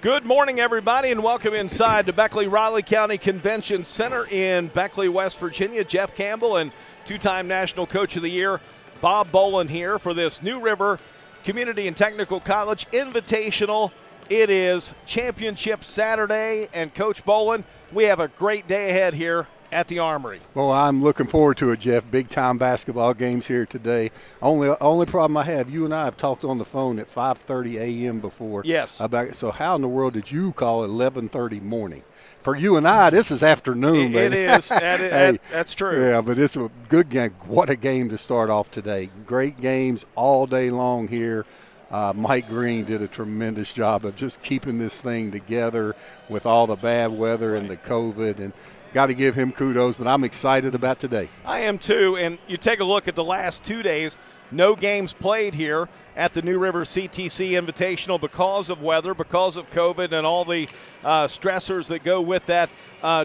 Good morning, everybody, and welcome inside the Beckley-Riley County Convention Center in Beckley, West Virginia. Jeff Campbell and two-time National Coach of the Year Bob Bolin here for this New River Community and Technical College Invitational. It is Championship Saturday, and Coach Bolin, we have a great day ahead here at the Armory. Well, I'm looking forward to it, Jeff. Big-time basketball games here today. Only problem I have, you and I have talked on the phone at 5:30 a.m. before. Yes. So how in the world did you call it 11:30 morning? For you and I, this is afternoon, It baby. is. Hey, that's true. Yeah, but it's a good game. What a game to start off today. Great games all day long here. Mike Green did a tremendous job of just keeping this thing together with all the bad weather and the COVID, and got to give him kudos, but I'm excited about today. I am too, and you take a look at the last 2 days, no games played here at the New River CTC Invitational because of weather, because of COVID, and all the stressors that go with that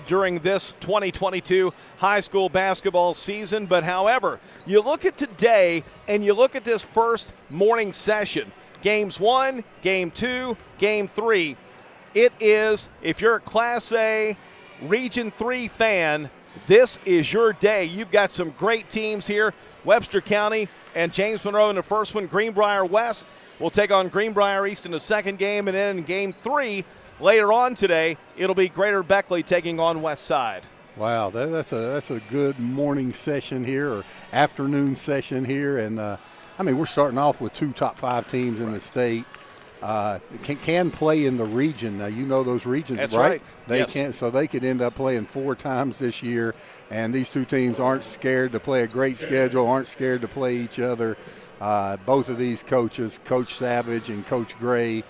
during this 2022 high school basketball season. But however, you look at today and you look at this first morning session, games 1, game 2, game 3. It is, if you're a Class A Region 3 fan, this is your day. You've got some great teams here. Webster County and James Monroe in the first one. Greenbrier West will take on Greenbrier East in the second game. And then in game 3, later on today, it'll be Greater Beckley taking on West Side. Wow, that's a good morning session here, or afternoon session here. And, we're starting off with 2 top 5 teams in the state. Can play in the region. Now, you know those regions, That's right? They yes. can't, so they could end up playing 4 times this year. And these two teams aren't scared to play a great schedule, aren't scared to play each other. Both of these coaches, Coach Savage and Coach Gray,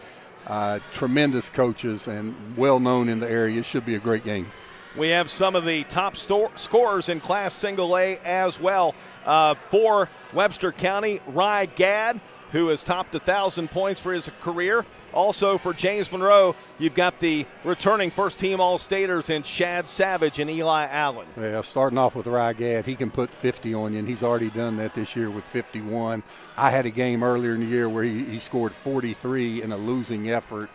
tremendous coaches and well-known in the area. It should be a great game. We have some of the top scorers in Class Single A as well. For Webster County, Rye Gadd, who has topped 1,000 points for his career. Also for James Monroe, you've got the returning first-team All-Staters in Shad Savage and Eli Allen. Yeah, starting off with Rye Gadd, he can put 50 on you, and he's already done that this year with 51. I had a game earlier in the year where he scored 43 in a losing effort.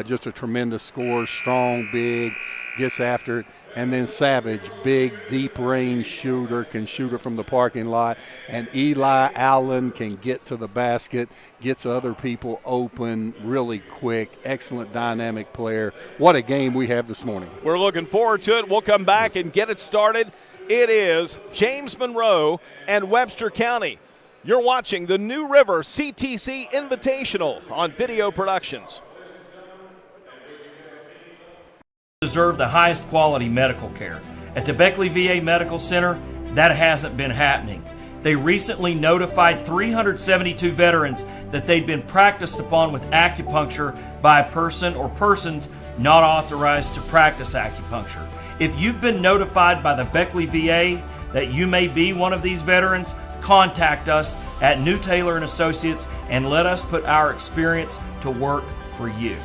Just a tremendous score, strong, big, gets after it. And then Savage, big, deep-range shooter, can shoot it from the parking lot. And Eli Allen can get to the basket, gets other people open really quick. Excellent dynamic player. What a game we have this morning. We're looking forward to it. We'll come back and get it started. It is James Monroe and Webster County. You're watching the New River CTC Invitational on Video Productions. Deserve the highest quality medical care. At the Beckley VA Medical Center, that hasn't been happening. They recently notified 372 veterans that they'd been practiced upon with acupuncture by a person or persons not authorized to practice acupuncture. If you've been notified by the Beckley VA that you may be one of these veterans, contact us at New Taylor & Associates and let us put our experience to work for you.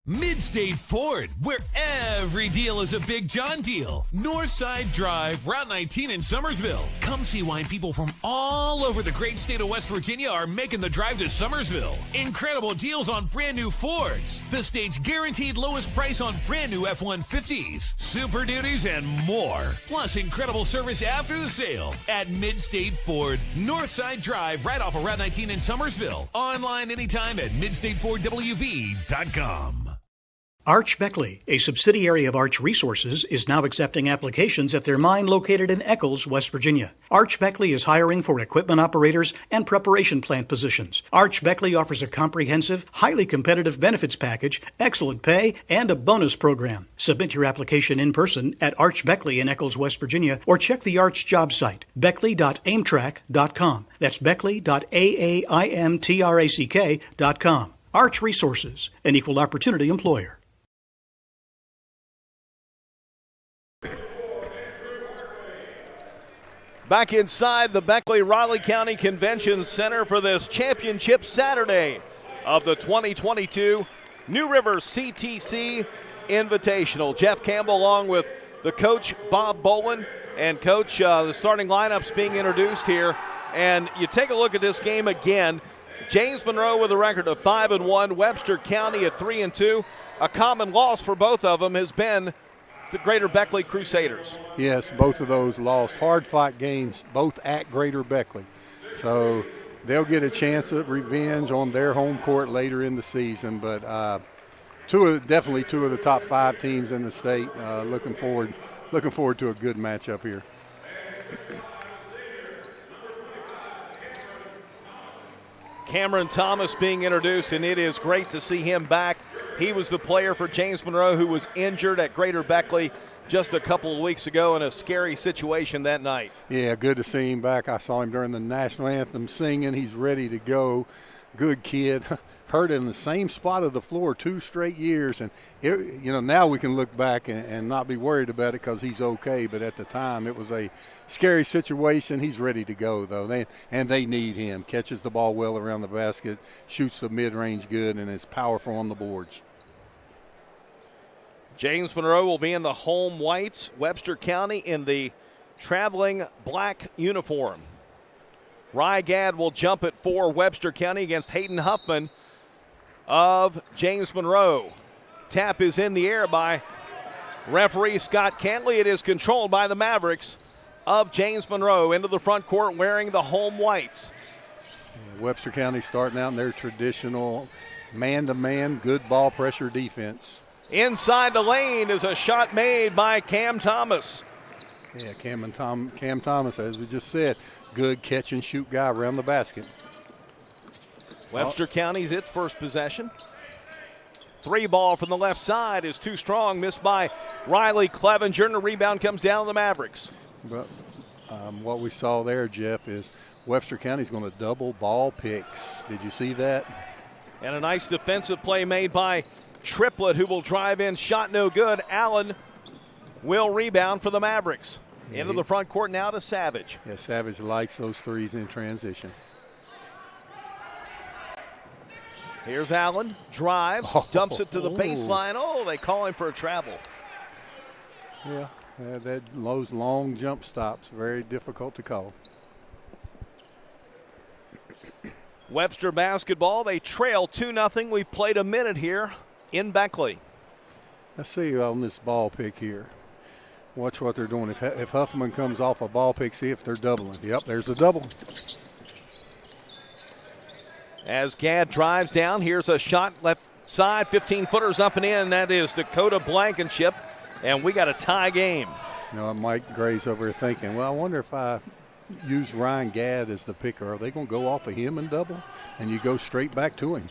Mid-State Ford, where every deal is a Big John deal. Northside Drive, Route 19 in Summersville. Come see why people from all over the great state of West Virginia are making the drive to Summersville. Incredible deals on brand new Fords. The state's guaranteed lowest price on brand new F-150s, Super Duties, and more. Plus incredible service after the sale at Mid-State Ford. Northside Drive, right off of Route 19 in Summersville. Online anytime at midstatefordwv.com. Arch Beckley, a subsidiary of Arch Resources, is now accepting applications at their mine located in Eccles, West Virginia. Arch Beckley is hiring for equipment operators and preparation plant positions. Arch Beckley offers a comprehensive, highly competitive benefits package, excellent pay, and a bonus program. Submit your application in person at Arch Beckley in Eccles, West Virginia, or check the Arch job site, beckley.aimtrack.com. That's beckley.aimtrack.com. Arch Resources, an equal opportunity employer. Back inside the Beckley-Raleigh County Convention Center for this championship Saturday of the 2022 New River CTC Invitational. Jeff Campbell along with the coach, Bob Bolin, and coach, the starting lineups being introduced here. And you take a look at this game again. James Monroe with a record of 5-1, Webster County at 3-2. A common loss for both of them has been the Greater Beckley Crusaders. Yes, both of those lost hard-fought games, both at Greater Beckley. So they'll get a chance at revenge on their home court later in the season. But definitely two of the top 5 teams in the state. Looking forward to a good matchup here. Cameron Thomas being introduced, and it is great to see him back. He was the player for James Monroe who was injured at Greater Beckley just a couple of weeks ago in a scary situation that night. Yeah, good to see him back. I saw him during the national anthem singing. He's ready to go. Good kid. Hurt in the same spot of the floor 2 straight years. And, now we can look back and not be worried about it because he's okay. But at the time, it was a scary situation. He's ready to go, though. They need him. Catches the ball well around the basket, shoots the mid-range good, and is powerful on the boards. James Monroe will be in the home whites. Webster County in the traveling black uniform. Rygad will jump it for Webster County against Hayden Huffman of James Monroe. Tap is in the air by referee Scott Cantley. It is controlled by the Mavericks of James Monroe into the front court wearing the home whites. Yeah, Webster County starting out in their traditional man-to-man, good ball pressure defense. Inside the lane is a shot made by Cam Thomas. Yeah, Cam Thomas, as we just said, good catch-and-shoot guy around the basket. Webster County's its first possession. 3 ball from the left side is too strong, missed by Riley Clevenger, and the rebound comes down to the Mavericks. But what we saw there, Jeff, is Webster County's going to double ball picks. Did you see that? And a nice defensive play made by Triplett, who will drive in, shot no good. Allen will rebound for the Mavericks. Into the front court now to Savage. Yeah, Savage likes those threes in transition. Here's Allen, drives, dumps it to the baseline. Oh, they call him for a travel. Yeah, those long jump stops, very difficult to call. Webster basketball, they trail 2-0. We played a minute here in Beckley. Let's see on this ball pick here. Watch what they're doing. If Huffman comes off a ball pick, see if they're doubling. Yep, there's a double. As Gadd drives down, here's a shot left side, 15-footers up and in. That is Dakota Blankenship, and we got a tie game. Mike Gray's over here thinking, well, I wonder if I use Ryan Gadd as the picker. Are they going to go off of him and double? And you go straight back to him.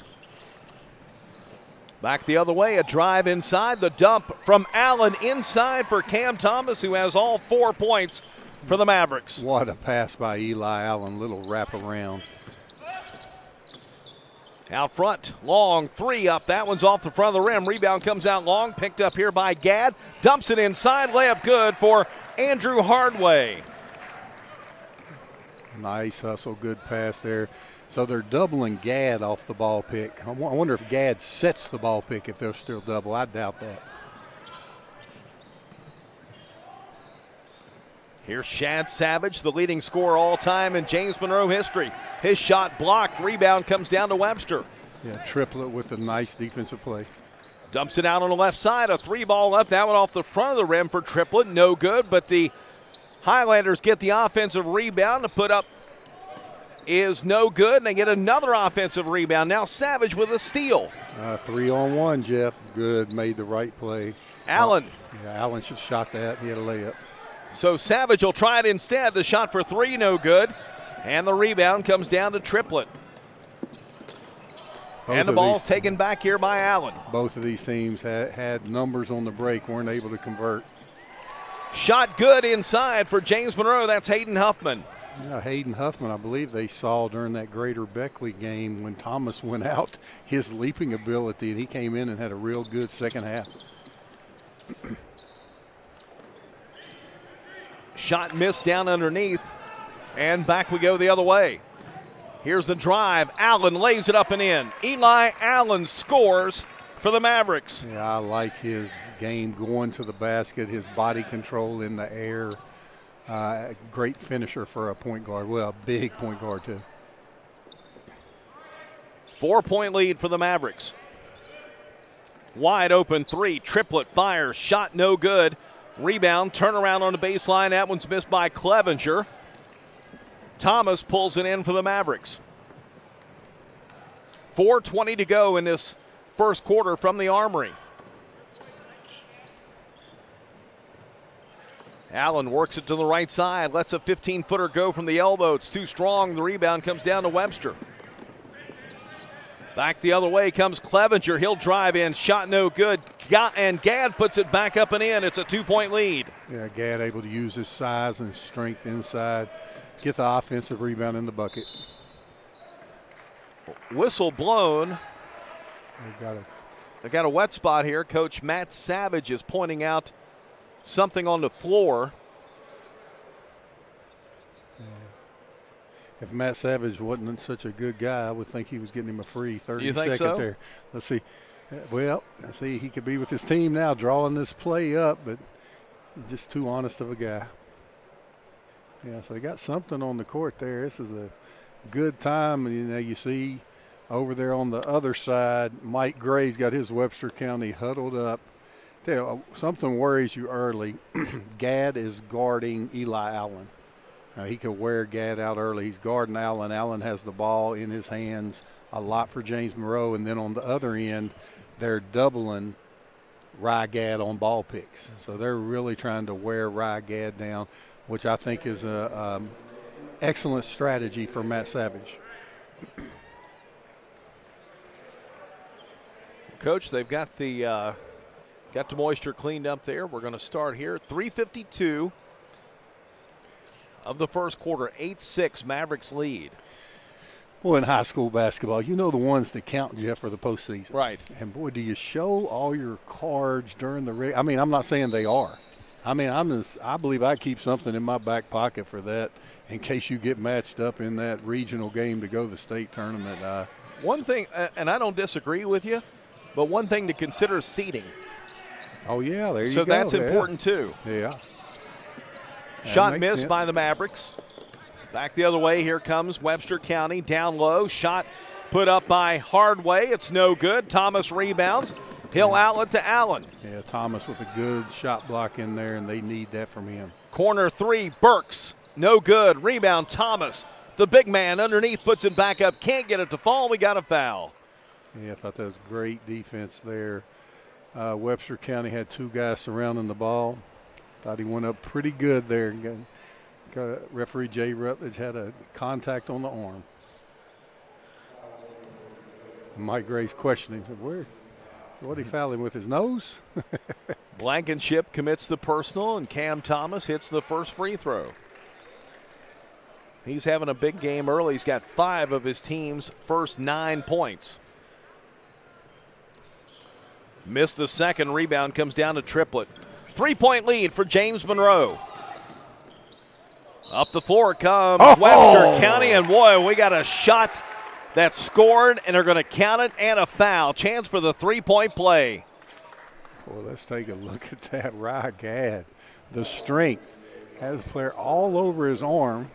Back the other way, a drive inside. The dump from Allen inside for Cam Thomas, who has all 4 points for the Mavericks. What a pass by Eli Allen, little wraparound. Out front, long 3 up. That one's off the front of the rim. Rebound comes out long, picked up here by Gadd. Dumps it inside, layup good for Andrew Hardway. Nice hustle, good pass there. So they're doubling Gadd off the ball pick. I wonder if Gadd sets the ball pick if they'll still double. I doubt that. Here's Shad Savage, the leading scorer all time in James Monroe history. His shot blocked. Rebound comes down to Webster. Yeah, Triplett with a nice defensive play. Dumps it out on the left side. A 3-ball up. That one off the front of the rim for Triplett. No good, but the Highlanders get the offensive rebound to put up is no good, and they get another offensive rebound. Now Savage with a steal. 3-on-1, Jeff. Good, made the right play. Allen. Allen should have shot that. He had a layup. So Savage will try it instead. The shot for three, no good. And the rebound comes down to Triplett. And the ball's taken back here by Allen. Both of these teams had numbers on the break, weren't able to convert. Shot good inside for James Monroe. That's Hayden Huffman. Yeah, Hayden Huffman, I believe they saw during that Greater Beckley game when Thomas went out his leaping ability, and he came in and had a real good second half. Shot missed down underneath, and back we go the other way. Here's the drive. Allen lays it up and in. Eli Allen scores for the Mavericks. Yeah, I like his game going to the basket, his body control in the air. Great finisher for a point guard. Well, a big point guard, too. 4-point lead for the Mavericks. Wide open three. Triplett fires. Shot no good. Rebound. Turnaround on the baseline. That one's missed by Clevenger. Thomas pulls it in for the Mavericks. 4:20 to go in this first quarter from the Armory. Allen works it to the right side, lets a 15-footer go from the elbow. It's too strong. The rebound comes down to Webster. Back the other way comes Clevenger. He'll drive in. Shot no good. And Gadd puts it back up and in. It's a 2-point lead. Yeah, Gadd able to use his size and strength inside. Get the offensive rebound in the bucket. Whistle blown. They got a wet spot here. Coach Matt Savage is pointing out something on the floor. Yeah. If Matt Savage wasn't such a good guy, I would think he was getting him a free 30-second so? there. Let's see. Well, he could be with his team now drawing this play up, but just too honest of a guy. Yeah, so they got something on the court there. This is a good time. You see over there on the other side, Mike Gray's got his Webster County huddled up. Something worries you early. Gadd is guarding Eli Allen. He could wear Gadd out early. He's guarding Allen. Allen has the ball in his hands a lot for James Monroe. And then on the other end, they're doubling Gadd on ball picks. So they're really trying to wear Gadd down, which I think is a excellent strategy for Matt Savage. Coach, they've got the moisture cleaned up there. We're going to start here. 3:52 of the first quarter. 8-6 Mavericks lead. Well, in high school basketball, you know the ones that count, Jeff, for the postseason. Right. And, boy, do you show all your cards during the I'm not saying they are. I believe I keep something in my back pocket for that in case you get matched up in that regional game to go to the state tournament. One thing, and I don't disagree with you, but one thing to consider is seeding. Oh, yeah, there you go. So that's important, too. Yeah. Shot missed by the Mavericks. Back the other way, here comes Webster County, down low. Shot put up by Hardway. It's no good. Thomas rebounds. He'll outlet to Allen. Yeah, Thomas with a good shot block in there, and they need that from him. Corner three, Burks. No good. Rebound, Thomas. The big man underneath puts it back up. Can't get it to fall. We got a foul. Yeah, I thought that was great defense there. Webster County had two guys surrounding the ball. Thought he went up pretty good there. Referee Jay Rutledge had a contact on the arm. Mike Gray's questioning, where? So what did he foul him with, his nose? Blankenship commits the personal, and Cam Thomas hits the first free throw. He's having a big game early. He's got 5 of his team's first 9 points. Missed the second. Rebound comes down to Triplett. 3-point lead for James Monroe. Up the floor comes Webster County, and boy, we got a shot that's scored, and they're going to count it, and a foul. Chance for the 3-point play. Well, let's take a look at that. Gadd, the strength, has the player all over his arm,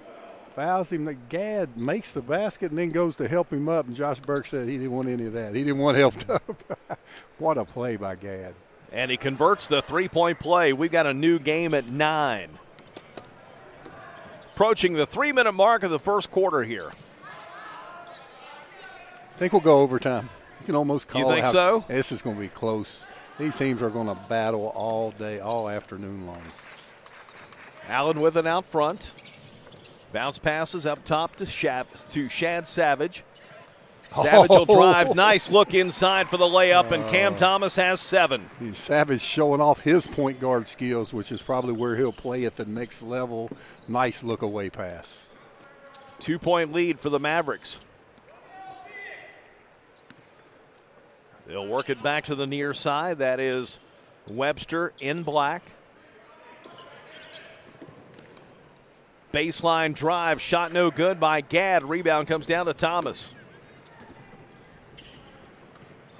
fouls him. Gadd makes the basket and then goes to help him up, and Josh Burke said he didn't want any of that. He didn't want helped up. What a play by Gadd. And he converts the 3-point play. We've got a new game at 9. Approaching the 3-minute mark of the first quarter here. I think we'll go overtime. You can almost call it. You think so? This is going to be close. These teams are going to battle all day, all afternoon long. Allen with it out front. Bounce passes up top to Shad Savage. Savage will drive. Nice look inside for the layup, and Cam Thomas has 7. Savage showing off his point guard skills, which is probably where he'll play at the next level. Nice look away pass. 2-point lead for the Mavericks. They'll work it back to the near side. That is Webster in black. Baseline drive, shot no good by Gadd. Rebound comes down to Thomas.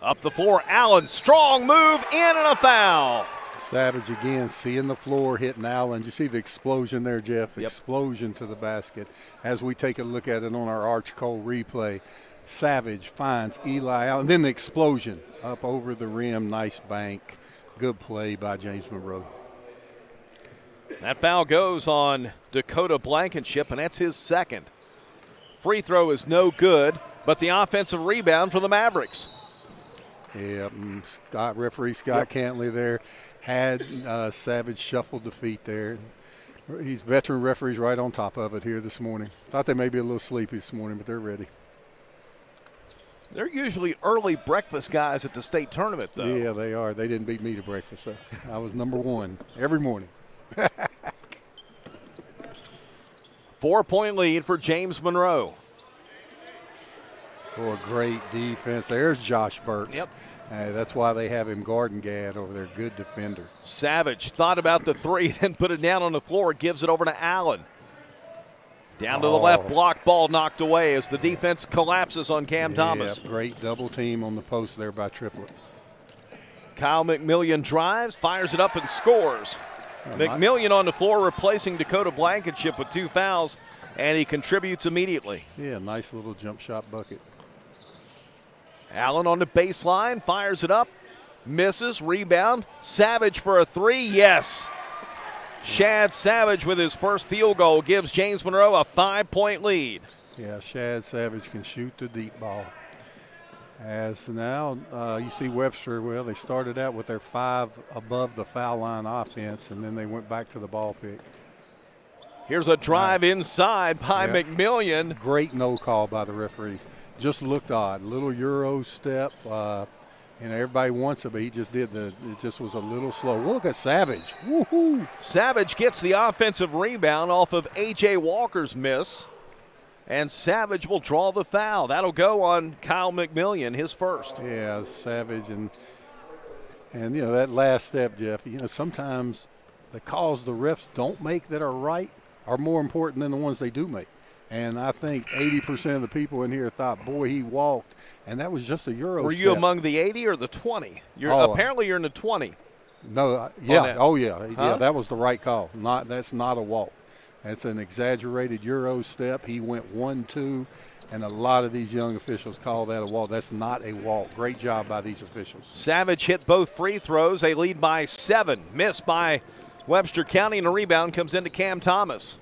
Up the floor, Allen, strong move, in and a foul. Savage again, seeing the floor, hitting Allen. You see the explosion there, Jeff? Yep. Explosion to the basket. As we take a look at it on our Arch Cole replay, Savage finds Eli Allen. Then the explosion up over the rim, nice bank. Good play by James Monroe. That foul goes on Dakota Blankenship, and that's his second. Free throw is no good, but the offensive rebound for the Mavericks. Yeah, referee Scott Cantley there had Savage shuffled the feet there. He's veteran referees right on top of it here this morning. Thought they may be a little sleepy this morning, but they're ready. They're usually early breakfast guys at the state tournament, though. Yeah, they are. They didn't beat me to breakfast, so I was number 1 every morning. 4-point lead for James Monroe. Oh, a great defense. There's Josh Burks. Yep. That's why they have him guarding Gadd over there. Good defender. Savage thought about the 3, then put it down on the floor, gives it over to Allen. Down to the left, block ball knocked away as the defense collapses on Cam Thomas. Great double team on the post there by Triplett. Kyle McMillian drives, fires it up, and scores. McMillian on the floor replacing Dakota Blankenship with 2 fouls, and he contributes immediately. Yeah, nice little jump shot bucket. Allen on the baseline, fires it up, misses, rebound. Savage for a 3, yes. Shad Savage with his first field goal gives James Monroe a 5-point lead. Yeah, Shad Savage can shoot the deep ball. As now you see Webster, well, they started out with their 5 above the foul line offense, and then they went back to the ball pick. Here's a drive inside by McMillian. Great no call by the referee. Just looked odd. Little Euro step. And everybody wants it, but he just did it just was a little slow. Look at Savage. Woohoo! Savage gets the offensive rebound off of A.J. Walker's miss. And Savage will draw the foul. That'll go on Kyle McMillian, his first. Yeah, Savage. And that last step, Jeff, sometimes the calls the refs don't make that are right are more important than the ones they do make. And I think 80% of the people in here thought, boy, he walked. And that was just a Euro Were step. you among the 80 or the 20? Apparently you're in the 20. No, yeah. Oh, yeah. Yeah, that was the right call. That's not a walk. That's an exaggerated Euro step. He went 1-2, and a lot of these young officials call that a walk. That's not a walk. Great job by these officials. Savage hit both free throws. They lead by 7. Missed by Webster County, and the rebound comes into Cam Thomas.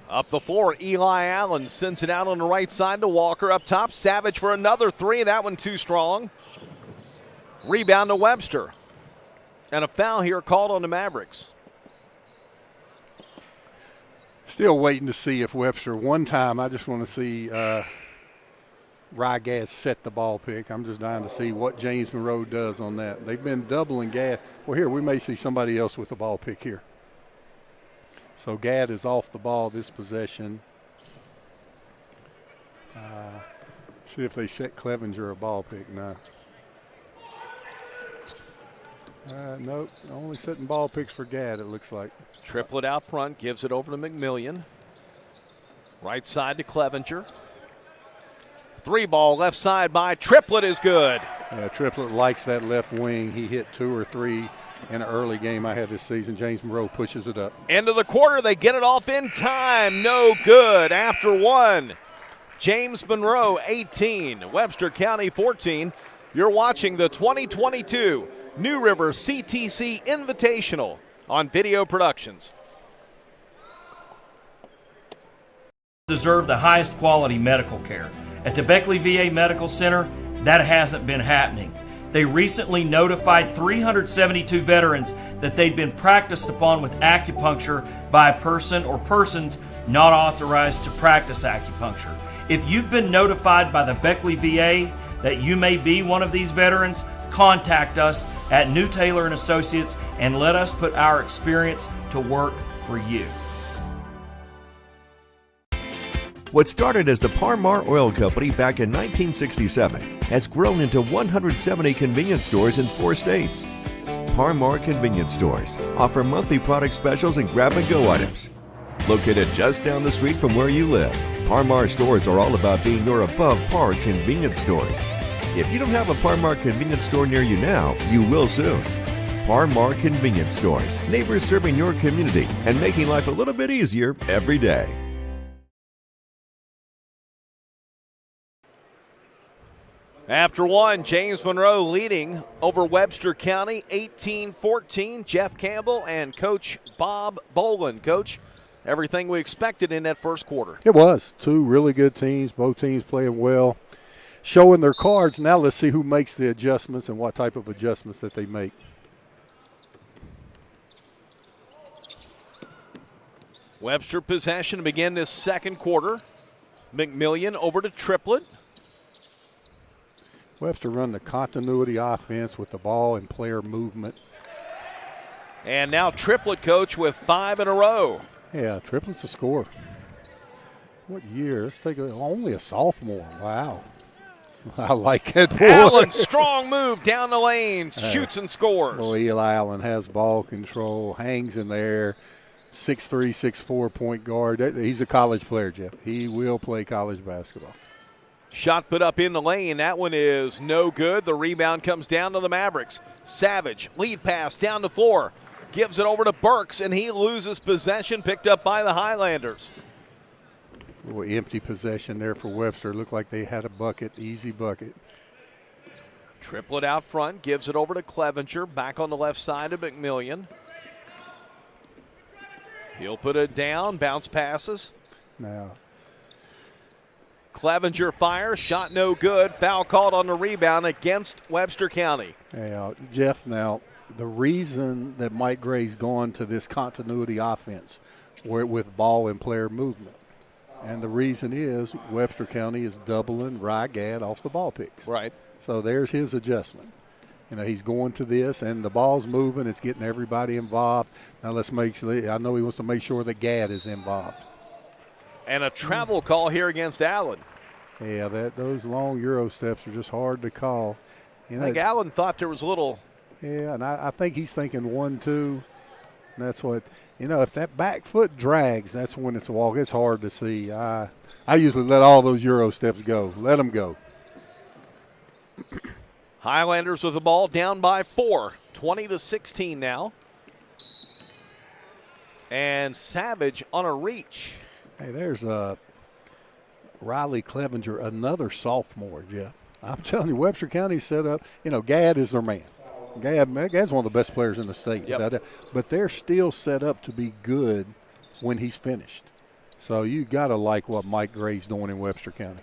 Up the floor, Eli Allen sends it out on the right side to Walker up top. Savage for another 3. That one too strong. Rebound to Webster. And a foul here called on the Mavericks. Still waiting to see if Webster, one time, I just want to see Gadd set the ball pick. I'm just dying to see what James Monroe does on that. They've been doubling Gadd. Well, here, we may see somebody else with the ball pick here. So Gadd is off the ball this possession. See if they set Clevenger a ball pick now. Nope, only setting ball picks for Gadd, it looks like. Triplett out front, gives it over to McMillian. Right side to Clevenger. 3 ball left side by Triplett is good. Triplett likes that left wing. He hit 2 or 3 in an early game I had this season. James Monroe pushes it up. End of the quarter, they get it off in time. No good after 1. James Monroe 18, Webster County 14. You're watching the 2022 New River CTC Invitational on Video Productions. Deserve the highest quality medical care. At the Beckley VA Medical Center, that hasn't been happening. They recently notified 372 veterans that they'd been practiced upon with acupuncture by a person or persons not authorized to practice acupuncture. If you've been notified by the Beckley VA that you may be one of these veterans, contact us at New Taylor & Associates and let us put our experience to work for you. What started as the Par-Mar Oil Company back in 1967 has grown into 170 convenience stores in 4 states. Par-Mar Convenience Stores offer monthly product specials and grab-and-go items. Located just down the street from where you live, Par-Mar stores are all about being your above-par convenience stores. If you don't have a Par-Mar convenience store near you now, you will soon. Par-Mar Convenience Stores, neighbors serving your community and making life a little bit easier every day. After one, James Monroe leading over Webster County 18-14. Jeff Campbell and Coach Bob Boland. Coach, everything we expected in that first quarter. It was. 2 really good teams, both teams playing well, showing their cards. Now let's see who makes the adjustments and what type of adjustments that they make. Webster possession to begin this second quarter. McMillian over to Triplett. Webster run the continuity offense with the ball and player movement. And now Triplett, Coach, with 5 in a row. Yeah, Triplett's a scorer. What year? Let's take only a sophomore. Wow. I like it. Allen, strong move down the lane, shoots and scores. Well, Eli Allen has ball control, hangs in there. 6'3", 6'4", point guard. He's a college player, Jeff. He will play college basketball. Shot put up in the lane. That one is no good. The rebound comes down to the Mavericks. Savage, lead pass down the floor. Gives it over to Burks, and he loses possession, picked up by the Highlanders. A little empty possession there for Webster. Looked like they had a bucket, easy bucket. Triplett out front, gives it over to Clevenger. Back on the left side of McMillian. He'll put it down, bounce passes. Now, Clevenger fires, shot no good. Foul called on the rebound against Webster County. Yeah, Jeff, now the reason that Mike Gray's gone to this continuity offense with ball and player movement, and the reason is Webster County is doubling Rygad off the ball picks. Right. So there's his adjustment. You know, he's going to this, and the ball's moving. It's getting everybody involved. Now let's make sure. I know he wants to make sure that Gad is involved. And a travel call here against Allen. Yeah, those long Euro steps are just hard to call. You know, I think Allen thought there was a little. Yeah, and I think he's thinking 1-2. And that's what, you know, if that back foot drags, that's when it's a walk. It's hard to see. I usually let all those Euro steps go. Let them go. Highlanders with the ball down by 4, 20-16 now. And Savage on a reach. Hey, there's Riley Clevenger, another sophomore, Jeff. I'm telling you, Webster County set up. You know, Gad is their man. Gad's one of the best players in the state. Yep. But they're still set up to be good when he's finished. So you got to like what Mike Gray's doing in Webster County.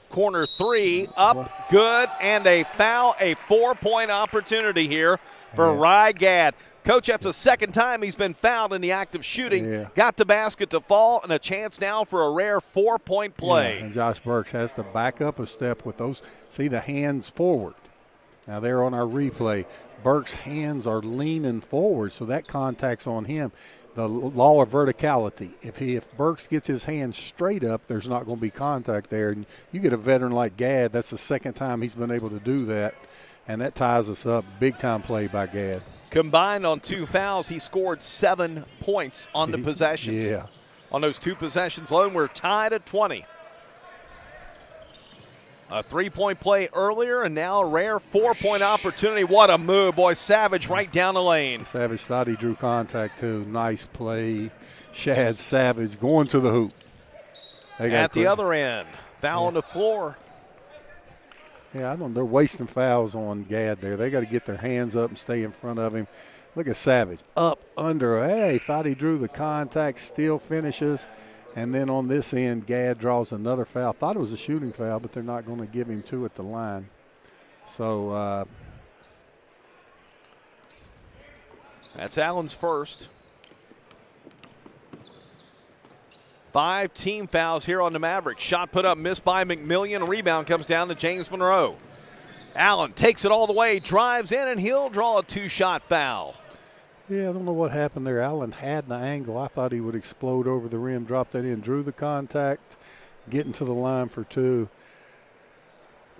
Corner 3, up, good, and a foul, a 4-point opportunity here for Rygad. Coach, that's the second time he's been fouled in the act of shooting. Yeah. Got the basket to fall, and a chance now for a rare 4-point play. Yeah, and Josh Burks has to back up a step with those. See the hands forward. Now they're on our replay. Burks' hands are leaning forward, so that contact's on him. The law of verticality. If Burks gets his hands straight up, there's not going to be contact there. And you get a veteran like Gad, that's the second time he's been able to do that, and that ties us up. Big-time play by Gad. Combined on 2 fouls, he scored 7 points on the possessions. Yeah. On those 2 possessions alone, we're tied at 20. A 3-point play earlier, and now a rare 4-point opportunity. What a move, boy. Savage right down the lane. Savage thought he drew contact, too. Nice play. Shad Savage going to the hoop. At the other end, foul on the floor. Yeah, I don't. They're wasting fouls on Gad there. They got to get their hands up and stay in front of him. Look at Savage. Up, under. Hey, thought he drew the contact, still finishes. And then on this end, Gadd draws another foul. Thought it was a shooting foul, but they're not going to give him two at the line. So that's Allen's first. 5 team fouls here on the Mavericks. Shot put up, missed by McMillian. Rebound comes down to James Monroe. Allen takes it all the way, drives in, and he'll draw a 2-shot foul. Yeah, I don't know what happened there. Allen had the angle. I thought he would explode over the rim, drop that in, drew the contact, getting to the line for 2.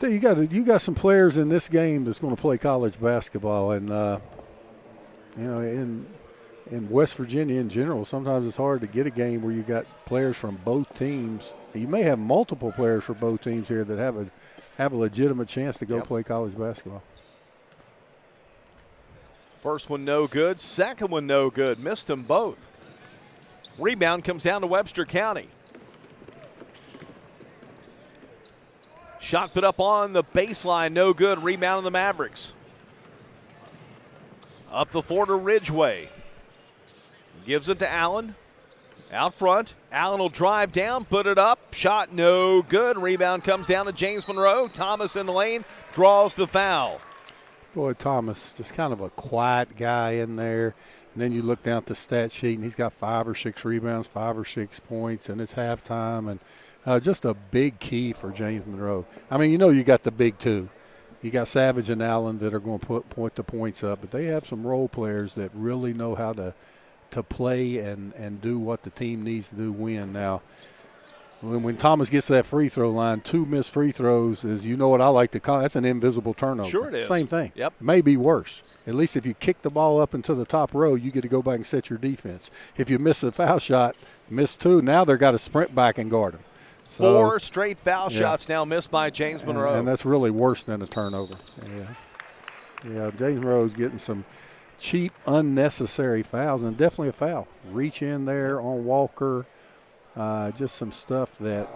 You got some players in this game that's going to play college basketball, and in West Virginia in general, sometimes it's hard to get a game where you got players from both teams. You may have multiple players for both teams here that have a legitimate chance to go play college basketball. First one no good, second one no good. Missed them both. Rebound comes down to Webster County. Shot put up on the baseline, no good. Rebound on the Mavericks. Up the floor to Ridgeway. Gives it to Allen. Out front. Allen will drive down, put it up. Shot no good. Rebound comes down to James Monroe. Thomas in the lane, draws the foul. Boy, Thomas, just kind of a quiet guy in there. And then you look down at the stat sheet, and he's got 5 or 6 rebounds, 5 or 6 points, and it's halftime. And just a big key for James Monroe. I mean, you got the big two. You got Savage and Allen that are going to put the points up, but they have some role players that really know how to play and do what the team needs to do win. Now, when Thomas gets to that free throw line, 2 missed free throws is, what I like to call, that's an invisible turnover. Sure it is. Same thing. Yep. It may be worse. At least if you kick the ball up into the top row, you get to go back and set your defense. If you miss a foul shot, miss 2, now they've got to sprint back and guard him. 4 straight foul shots now missed by James Monroe. And that's really worse than a turnover. Yeah, James Monroe's getting some cheap, unnecessary fouls, and definitely a foul. Reach in there on Walker. Just some stuff that,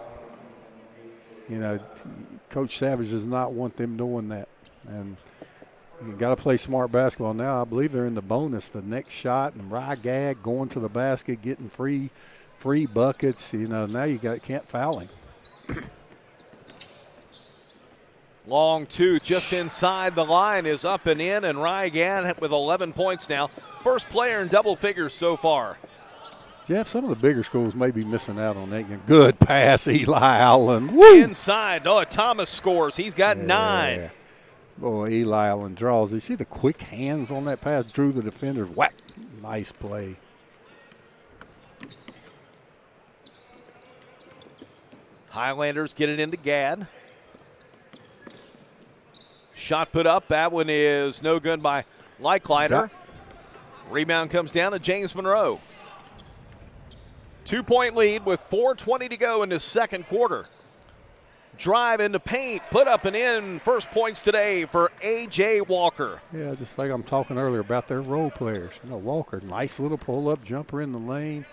Coach Savage does not want them doing that. And you got to play smart basketball now. I believe they're in the bonus. The next shot, and Gadd going to the basket, getting free buckets. Now you can't foul him. Long 2 just inside the line is up and in, and Gadd with 11 points now. First player in double figures so far. Jeff, some of the bigger schools may be missing out on that. Good pass, Eli Allen. Woo! Inside. Thomas scores. He's got 9. Boy, Eli Allen draws. You see the quick hands on that pass? Drew the defenders. Whack. Nice play. Highlanders get it into Gadd. Shot put up. That one is no good by Leichleiter. Rebound comes down to James Monroe. 2-point lead with 4:20 to go in the second quarter. Drive into paint, put up and in. First points today for A.J. Walker. Yeah, just like I'm talking earlier about their role players. Walker, nice little pull-up jumper in the lane.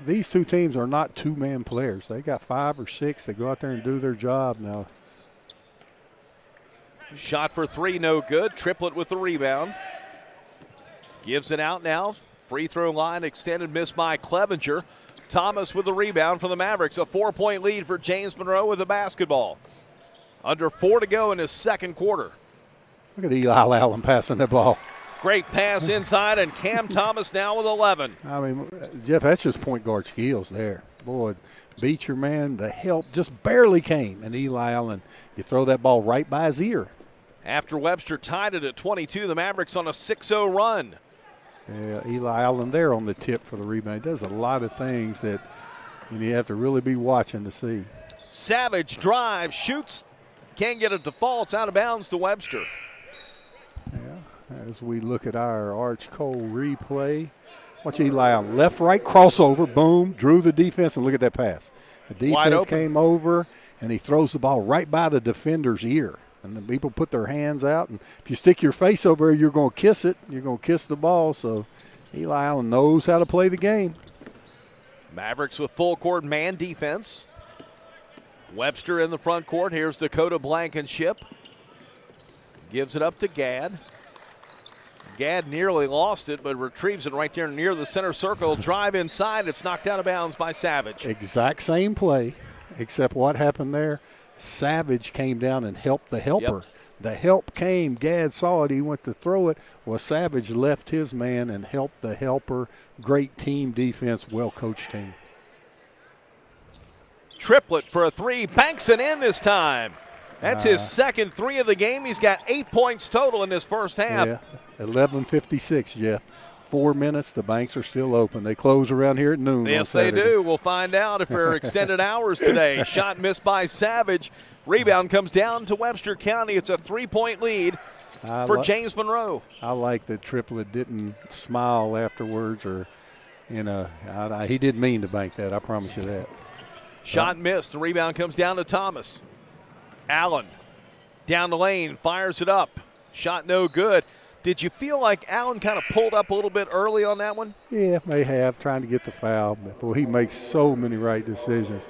These two teams are not 2-man players. They got 5 or 6 that go out there and do their job now. Shot for 3, no good. Triplet with the rebound. Gives it out now. Free throw line extended, missed by Clevenger. Thomas with the rebound for the Mavericks. A 4-point lead for James Monroe with the basketball. Under 4 to go in his second quarter. Look at Eli Allen passing the ball. Great pass inside, and Cam Thomas now with 11. I mean, Jeff, that's just point guard skills there. Boy, beat your man. The help just barely came. And Eli Allen, you throw that ball right by his ear. After Webster tied it at 22, the Mavericks on a 6-0 run. Yeah, Eli Allen there on the tip for the rebound. He does a lot of things that you have to really be watching to see. Savage drives, shoots, can't get it to fall. It's out of bounds to Webster. Yeah, as we look at our Arch Cole replay, watch Eli Allen, left-right crossover, boom, drew the defense, and look at that pass. The defense came over, and he throws the ball right by the defender's ear. And then people put their hands out, and if you stick your face over there, you're going to kiss it. You're going to kiss the ball. So Eli Allen knows how to play the game. Mavericks with full court man defense. Webster in the front court. Here's Dakota Blankenship. Gives it up to Gadd. Gadd nearly lost it, but retrieves it right there near the center circle. Drive inside. It's knocked out of bounds by Savage. Exact same play, except what happened there? Savage came down and helped the helper. Yep. The help came. Gadd saw it. He went to throw it. Well, Savage left his man and helped the helper. Great team defense, well-coached team. Triplett for a three. Banks it in this time. That's his second three of the game. He's got 8 points total in this first half. Yeah, 11:56, Jeff. 4 minutes. The banks are still open. They close around here at noon. Yes, they do. We'll find out if they're extended hours today. Shot missed by Savage. Rebound comes down to Webster County. It's a 3-point lead for James Monroe. I like that Triplett didn't smile afterwards, or, he didn't mean to bank that. I promise you that. Shot missed. The rebound comes down to Thomas. Allen down the lane, fires it up. Shot no good. Did you feel like Allen kind of pulled up a little bit early on that one? Yeah, may have, trying to get the foul. But boy, he makes so many right decisions.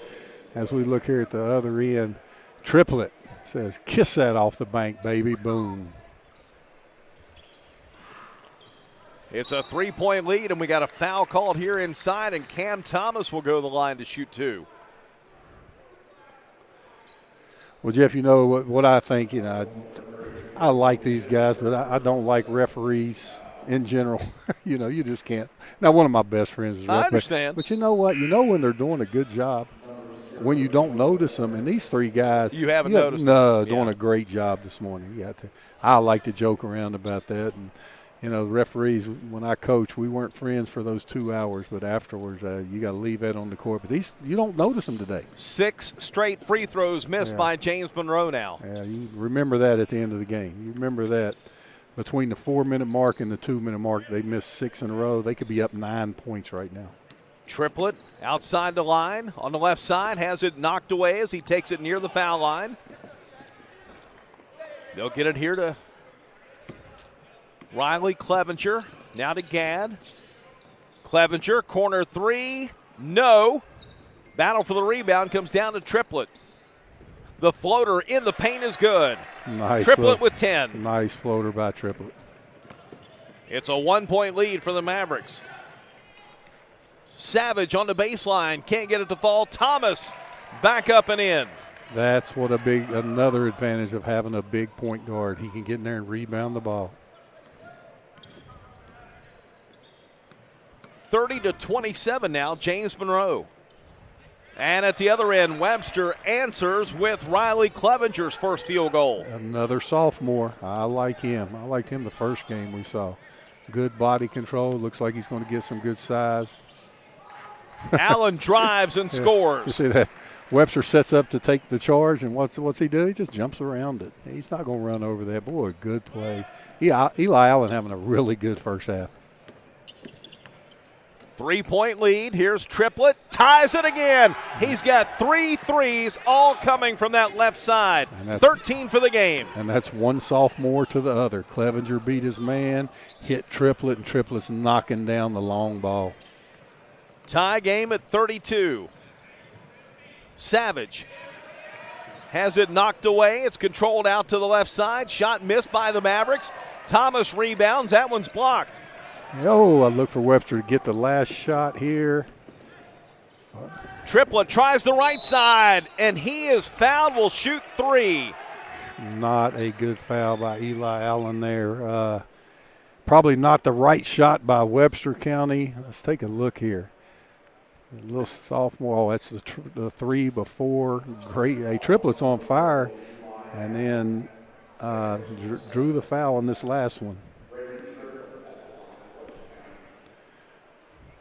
As we look here at the other end, Triplett says, kiss that off the bank, baby, boom. It's a 3-point lead, and we got a foul called here inside, and Cam Thomas will go to the line to shoot two. Well, Jeff, you know what I think, I like these guys, but I don't like referees in general. You just can't. Now, one of my best friends is a referee. I understand. But you know what? You know when they're doing a good job, when you don't notice them. And these three guys. You haven't noticed them. No, doing a great job this morning. You got to. I like to joke around about that. And, the referees, when I coach, we weren't friends for those 2 hours, but afterwards, you got to leave that on the court. But these, you don't notice them today. 6 straight free throws missed by James Monroe now. Yeah, you remember that at the end of the game. You remember that between the 4-minute mark and the 2-minute mark, they missed 6 in a row. They could be up 9 points right now. Triplett outside the line on the left side, has it knocked away as he takes it near the foul line. They'll get it here to Riley Clevenger. Now to Gadd. Clevenger, corner three. No. Battle for the rebound comes down to Triplett. The floater in the paint is good. Nice. Triplett with 10. Nice floater by Triplett. It's a 1-point lead for the Mavericks. Savage on the baseline. Can't get it to fall. Thomas back up and in. That's what another advantage of having a big point guard. He can get in there and rebound the ball. 30-27 now, James Monroe. And at the other end, Webster answers with Riley Clevenger's first field goal. Another sophomore. I like him. I liked him the first game we saw. Good body control. Looks like he's going to get some good size. Allen drives and scores. You see that? Webster sets up to take the charge, and what's he do? He just jumps around it. He's not going to run over that. Boy, good play. Eli Allen having a really good first half. 3-point lead. Here's Triplett. Ties it again. He's got 3 threes, all coming from that left side. 13 for the game. And that's one sophomore to the other. Clevenger beat his man, hit Triplett, and Triplett's knocking down the long ball. Tie game at 32. Savage has it knocked away. It's controlled out to the left side. Shot missed by the Mavericks. Thomas rebounds. That one's blocked. Oh, I look for Webster to get the last shot here. Triplett tries the right side, and he is fouled. Will shoot 3. Not a good foul by Eli Allen there. Probably not the right shot by Webster County. Let's take a look here. A little sophomore. Oh, that's the 3 before. Great. Hey, Triplett's on fire. And then drew the foul on this last one.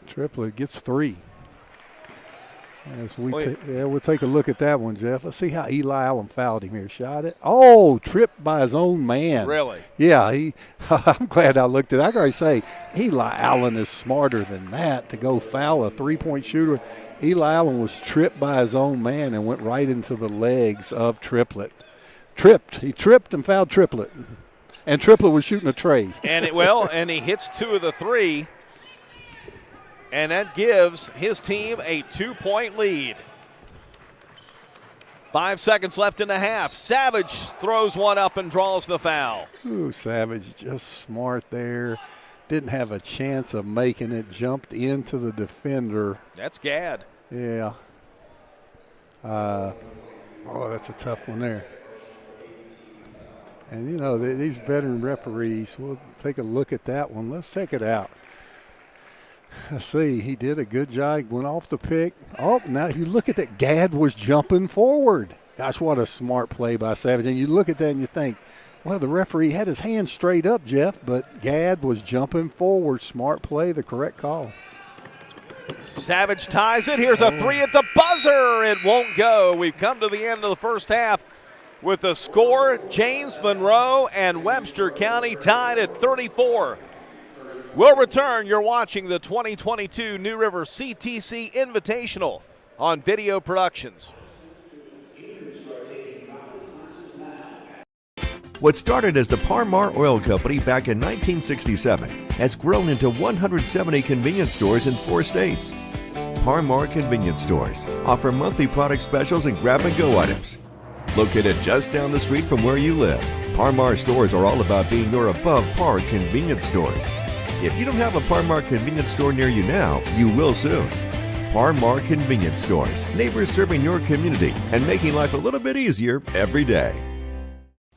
Triplett gets 3. As we'll take a look at that one, Jeff. Let's see how Eli Allen fouled him here. Shot it. Oh, tripped by his own man. Really? Yeah. I'm glad I looked at it. I gotta say, Eli Allen is smarter than that to go foul a 3-point shooter. Eli Allen was tripped by his own man and went right into the legs of Triplett. He tripped and fouled Triplett. And Triplett was shooting a tray. And he hits 2 of the 3. And that gives his team a 2-point lead. 5 seconds left in the half. Savage throws one up and draws the foul. Ooh, Savage just smart there. Didn't have a chance of making it. Jumped into the defender. That's Gadd. Yeah. That's a tough one there. And, you know, these veteran referees, we'll take a look at that one. Let's check it out. Let's see. He did a good job. Went off the pick. Oh, now if you look at that, Gadd was jumping forward. Gosh, what a smart play by Savage. And you look at that and you think, well, the referee had his hand straight up, Jeff, but Gadd was jumping forward. Smart play, the correct call. Savage ties it. Here's a three at the buzzer. It won't go. We've come to the end of the first half with a score. James Monroe and Webster County tied at 34. We'll return. You're watching the 2022 New River CTC Invitational on Video Productions. What started as the Par-Mar Oil Company back in 1967 has grown into 170 convenience stores in 4 states. Par-Mar convenience stores offer monthly product specials and grab-and-go items. Located just down the street from where you live, Par-Mar stores are all about being your above-par convenience stores. If you don't have a Par-Mar convenience store near you now, you will soon. Par-Mar convenience stores, neighbors serving your community and making life a little bit easier every day.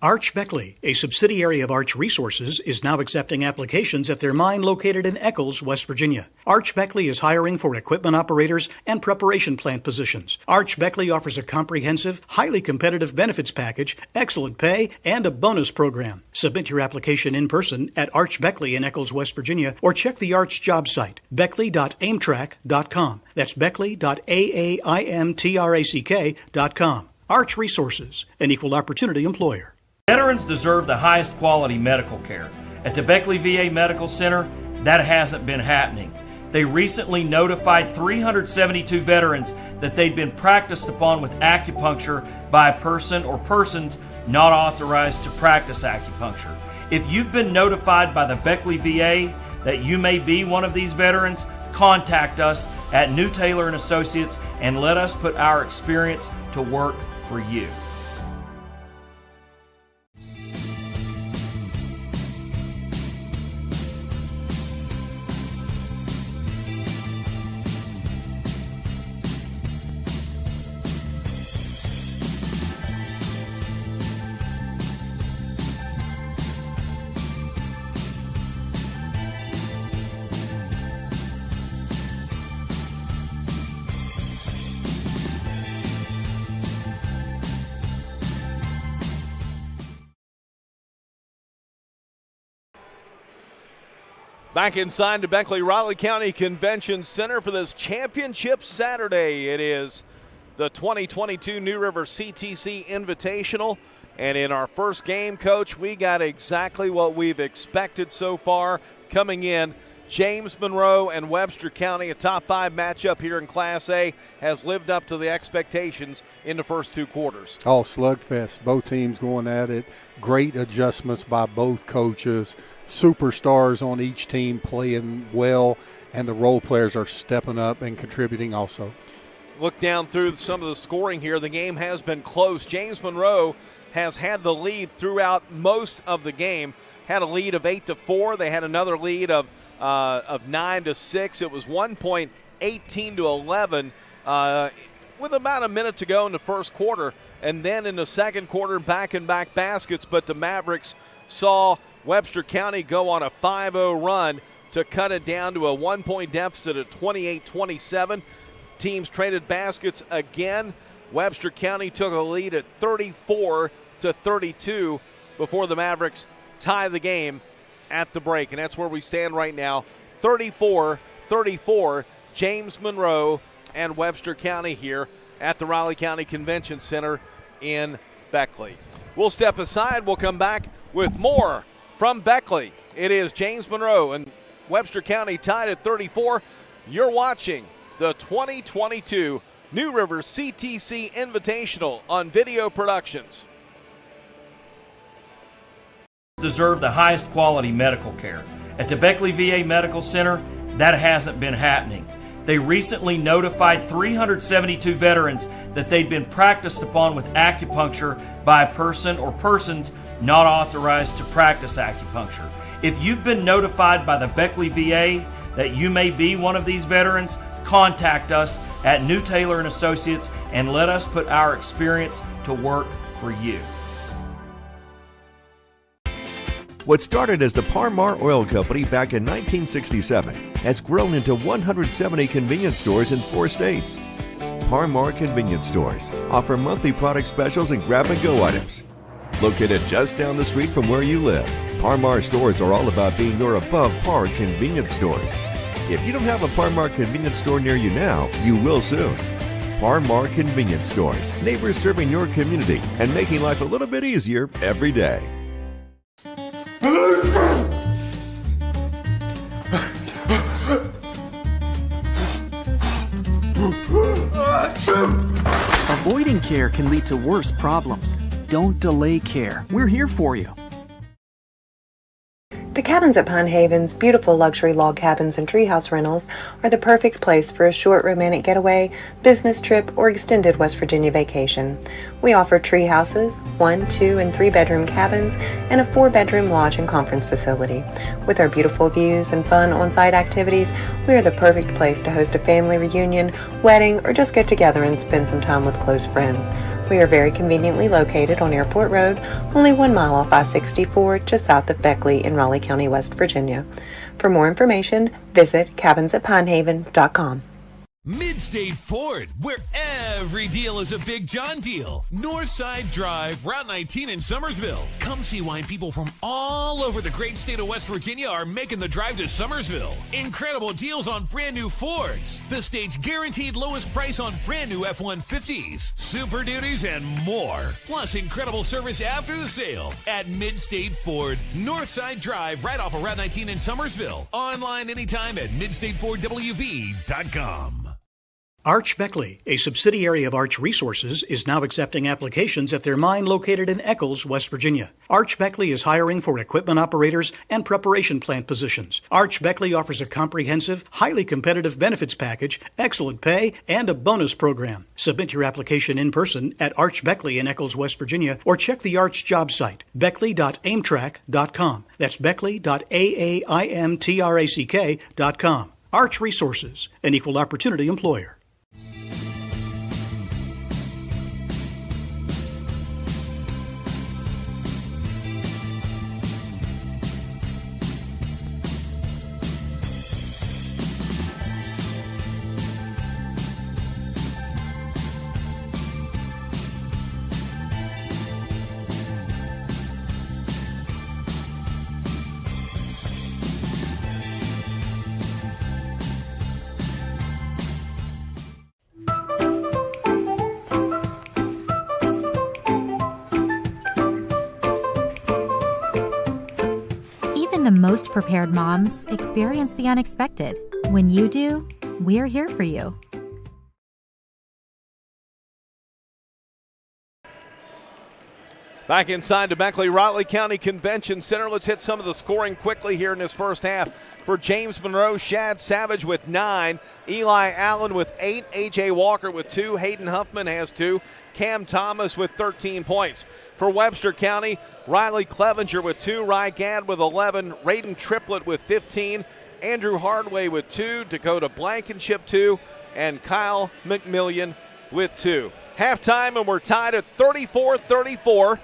Arch Beckley, a subsidiary of Arch Resources, is now accepting applications at their mine located in Eccles, West Virginia. Arch Beckley is hiring for equipment operators and preparation plant positions. Arch Beckley offers a comprehensive, highly competitive benefits package, excellent pay, and a bonus program. Submit your application in person at Arch Beckley in Eccles, West Virginia, or check the Arch job site, beckley.aimtrack.com. That's beckley.aimtrack.com. Arch Resources, an equal opportunity employer. Veterans deserve the highest quality medical care. At the Beckley VA Medical Center, that hasn't been happening. They recently notified 372 veterans that they'd been practiced upon with acupuncture by a person or persons not authorized to practice acupuncture. If you've been notified by the Beckley VA that you may be one of these veterans, contact us at New Taylor & Associates and let us put our experience to work for you. Back inside the Beckley-Raleigh County Convention Center for this championship Saturday. It is the 2022 New River CTC Invitational. And in our first game, Coach, we got exactly what we've expected so far coming in. James Monroe and Webster County, a top 5 matchup here in Class A, has lived up to the expectations in the first 2 quarters. Oh, slugfest. Both teams going at it. Great adjustments by both coaches. Superstars on each team playing well, and the role players are stepping up and contributing also. Look down through some of the scoring here. The game has been close. James Monroe has had the lead throughout most of the game. Had a lead of 8-4. They had another lead of 9-6. It was 1 point, 18-11, with about a minute to go in the first quarter. And then in the second quarter, back-and-back baskets. But the Mavericks saw Webster County go on a 5-0 run to cut it down to a 1-point deficit at 28-27. Teams traded baskets again. Webster County took a lead at 34-32 before the Mavericks tie the game at the break. And that's where we stand right now, 34-34, James Monroe and Webster County here at the Raleigh County Convention Center in Beckley. We'll step aside. We'll come back with more from Beckley. It is James Monroe and Webster County tied at 34. You're watching the 2022 New River CTC Invitational on Video Productions. Deserve the highest quality medical care. At the Beckley VA Medical Center, that hasn't been happening. They recently notified 372 veterans that they'd been practiced upon with acupuncture by a person or persons not authorized to practice acupuncture. If you've been notified by the Beckley VA that you may be one of these veterans, contact us at New Taylor and Associates and let us put our experience to work for you. What started as the Par-Mar Oil Company back in 1967 has grown into 170 convenience stores in 4 states. Par-Mar Convenience Stores offer monthly product specials and grab-and-go items. Located just down the street from where you live, Par-Mar stores are all about being your above-par convenience stores. If you don't have a Par-Mar convenience store near you now, you will soon. Par-Mar Convenience Stores, neighbors serving your community and making life a little bit easier every day. Avoiding care can lead to worse problems. Don't delay care. We're here for you. The cabins at Pine Haven's beautiful luxury log cabins and treehouse rentals are the perfect place for a short romantic getaway, business trip, or extended West Virginia vacation. We offer tree houses, 1, 2, and 3 bedroom cabins, and a 4-bedroom lodge and conference facility. With our beautiful views and fun on-site activities, we are the perfect place to host a family reunion, wedding, or just get together and spend some time with close friends. We are very conveniently located on Airport Road, only 1 mile off I-64, just south of Beckley in Raleigh County, West Virginia. For more information, visit cabinsatpinehaven.com. Mid-State Ford, where every deal is a Big John deal. Northside Drive, Route 19 in Summersville. Come see why people from all over the great state of West Virginia are making the drive to Summersville. Incredible deals on brand new Fords. The state's guaranteed lowest price on brand new F-150s, Super Duties, and more. Plus incredible service after the sale at Mid-State Ford. Northside Drive, right off of Route 19 in Summersville. Online anytime at midstatefordwv.com. Arch Beckley, a subsidiary of Arch Resources, is now accepting applications at their mine located in Eccles, West Virginia. Arch Beckley is hiring for equipment operators and preparation plant positions. Arch Beckley offers a comprehensive, highly competitive benefits package, excellent pay, and a bonus program. Submit your application in person at Arch Beckley in Eccles, West Virginia, or check the Arch job site, beckley.aimtrack.com. That's beckley.aimtrack.com. Arch Resources, an equal opportunity employer. The most prepared moms experience the unexpected. When you do, we're here for you. Back inside the Beckley Raleigh County Convention Center. Let's hit some of the scoring quickly here in this first half. For James Monroe, Shad Savage with 9, Eli Allen with 8, A.J. Walker with 2, Hayden Huffman has 2, Cam Thomas with 13 points. For Webster County, Riley Clevenger with 2, Rye Gadd with 11, Raiden Triplett with 15, Andrew Hardway with 2, Dakota Blankenship 2, and Kyle McMillian with 2. Halftime, and we're tied at 34-34.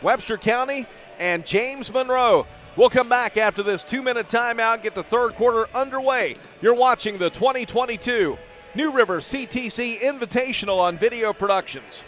Webster County and James Monroe. We'll come back after this 2-minute timeout, get the third quarter underway. You're watching the 2022 New River CTC Invitational on Video Productions.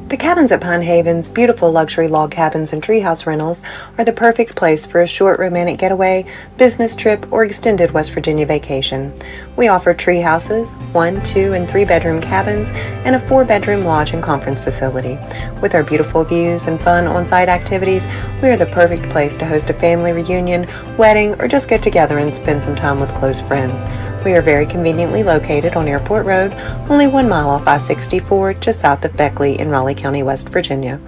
The cabins at Pine Haven's beautiful luxury log cabins and treehouse rentals are the perfect place for a short romantic getaway, business trip, or extended West Virginia vacation. We offer tree houses, 1, 2, and 3 bedroom cabins, and a 4-bedroom lodge and conference facility. With our beautiful views and fun on-site activities, we are the perfect place to host a family reunion, wedding, or just get together and spend some time with close friends. We are very conveniently located on Airport Road, only 1 mile off I-64, just south of Beckley in Raleigh County, West Virginia.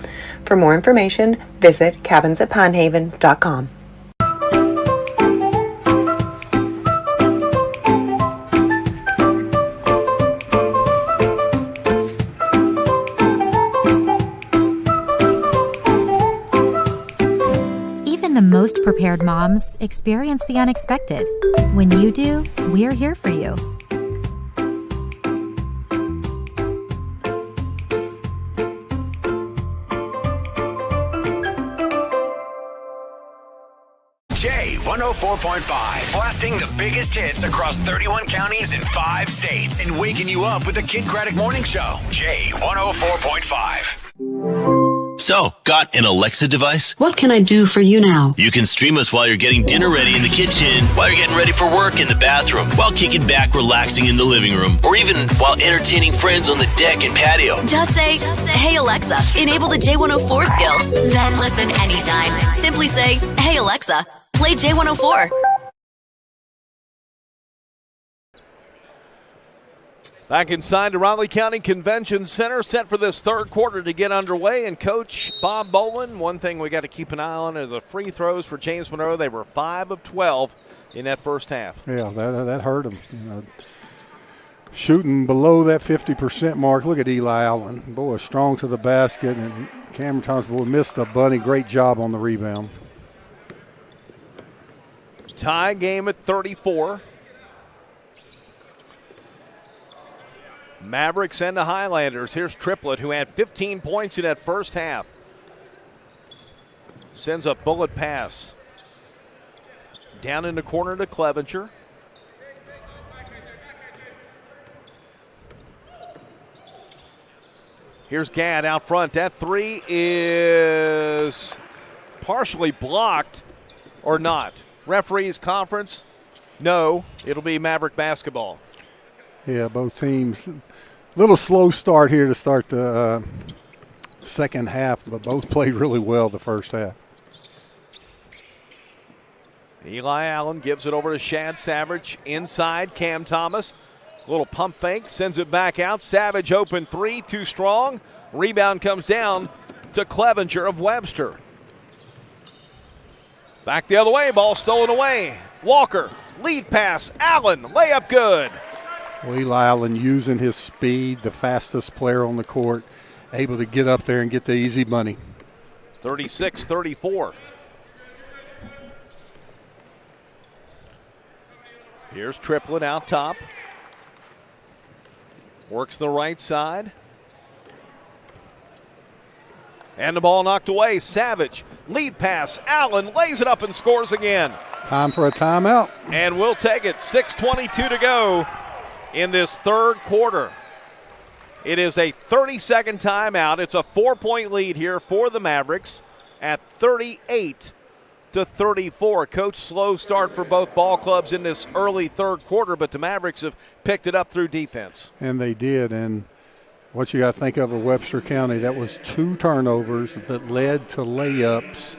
For more information, visit cabinsatpinehaven.com. Even the most prepared moms experience the unexpected. When you do, we're here for you. J104.5, blasting the biggest hits across 31 counties and 5 states, and waking you up with the Kid Craddock Morning Show. J104.5. So, got an Alexa device? What can I do for you now? You can stream us while you're getting dinner ready in the kitchen, while you're getting ready for work in the bathroom, while kicking back relaxing in the living room, or even while entertaining friends on the deck and patio. Just say, "Hey Alexa, enable the J104 skill." Then listen anytime. Simply say, "Hey Alexa, play J104." Back inside the Raleigh County Convention Center, set for this third quarter to get underway. And Coach Bob Bolin, one thing we got to keep an eye on are the free throws for James Monroe. They were 5 of 12 in that first half. Yeah, that hurt him. Shooting below that 50% mark. Look at Eli Allen. Boy, strong to the basket. And Cameron Thomas, boy, missed the bunny. Great job on the rebound. Tie game at 34. Mavericks and the Highlanders. Here's Triplett, who had 15 points in that first half. Sends a bullet pass. Down in the corner to Clevenger. Here's Gadd out front. That three is partially blocked or not. Referees conference, no, it'll be Maverick basketball. Yeah, both teams. Little slow start here to start the second half, but both played really well the first half. Eli Allen gives it over to Shad Savage. Inside, Cam Thomas. Little pump fake, sends it back out. Savage open three, too strong. Rebound comes down to Clevenger of Webster. Back the other way, ball stolen away. Walker, lead pass, Allen, layup good. Well, Eli Allen using his speed, the fastest player on the court, able to get up there and get the easy money. 36-34. Here's Triplett out top. Works the right side. And the ball knocked away. Savage, lead pass. Allen lays it up and scores again. Time for a timeout. And we'll take it. 6:22 to go in this third quarter. It is a 30-second timeout. It's a 4-point lead here for the Mavericks at 38-34. Coach, slow start for both ball clubs in this early third quarter, but the Mavericks have picked it up through defense. And they did. And what you got to think of Webster County, that was 2 turnovers that led to layups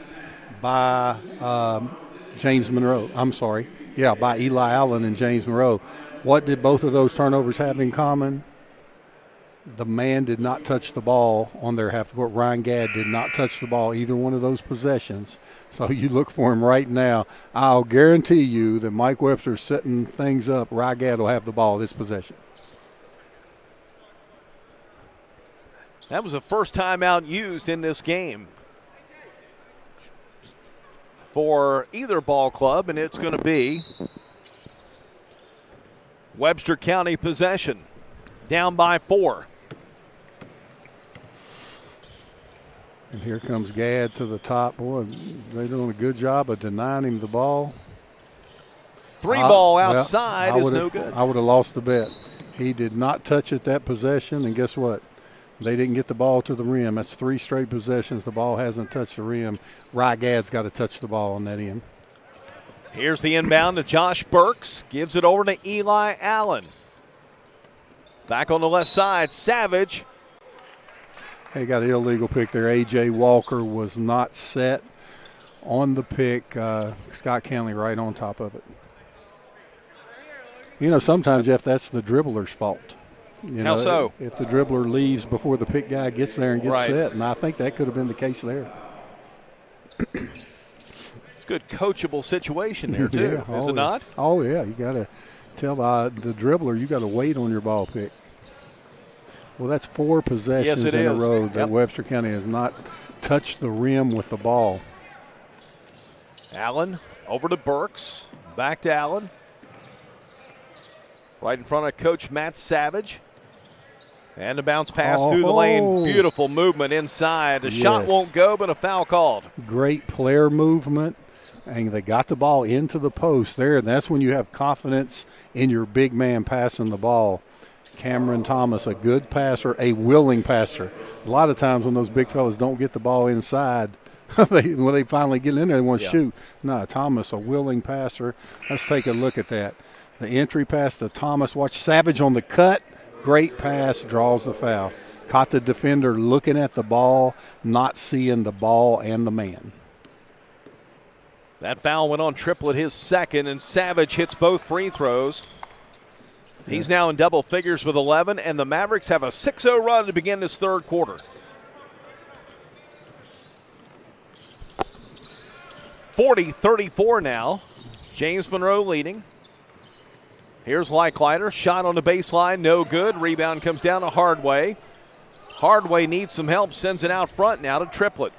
by James Monroe. I'm sorry. Yeah, by Eli Allen and James Monroe. What did both of those turnovers have in common? The man did not touch the ball on their half court. Ryan Gadd did not touch the ball either one of those possessions. So you look for him right now. I'll guarantee you that Mike Webster's setting things up. Ryan Gadd will have the ball this possession. That was the first timeout used in this game for either ball club, and it's going to be Webster County possession. Down by 4. And here comes Gadd to the top. Boy, they're doing a good job of denying him the ball. Three ball outside is no good. I would have lost the bet. He did not touch it that possession, and guess what? They didn't get the ball to the rim. That's 3 straight possessions. The ball hasn't touched the rim. Rygad's got to touch the ball on that end. Here's the inbound to Josh Burks. Gives it over to Eli Allen. Back on the left side, Savage. He got an illegal pick there. A.J. Walker was not set on the pick. Scott County right on top of it. You know, sometimes, Jeff, that's the dribbler's fault. How so? If the dribbler leaves before the pick guy gets there and gets right. set, and I think that could have been the case there. It's a good coachable situation there, too, yeah, is it not? Oh, yeah. You got to tell the dribbler you got to wait on your ball pick. Well, that's 4 possessions in a row that Webster County has not touched the rim with the ball. Allen over to Burks. Back to Allen. Right in front of Coach Matt Savage. And a bounce pass through the lane. Beautiful movement inside. The shot won't go, but a foul called. Great player movement. And they got the ball into the post there. And that's when you have confidence in your big man passing the ball. Cameron Thomas, a good passer, a willing passer. A lot of times when those big fellas don't get the ball inside, when they finally get in there, they want to shoot. No, Thomas, a willing passer. Let's take a look at that. The entry pass to Thomas. Watch Savage on the cut. Great pass, draws the foul. Caught the defender looking at the ball, not seeing the ball and the man. That foul went on Triplett, his second, and Savage hits both free throws. He's now in double figures with 11, and the Mavericks have a 6-0 run to begin this third quarter. 40-34 now. James Monroe leading. Here's Leichlider. Shot on the baseline, no good. Rebound comes down to Hardway. Hardway needs some help, sends it out front now to Triplett.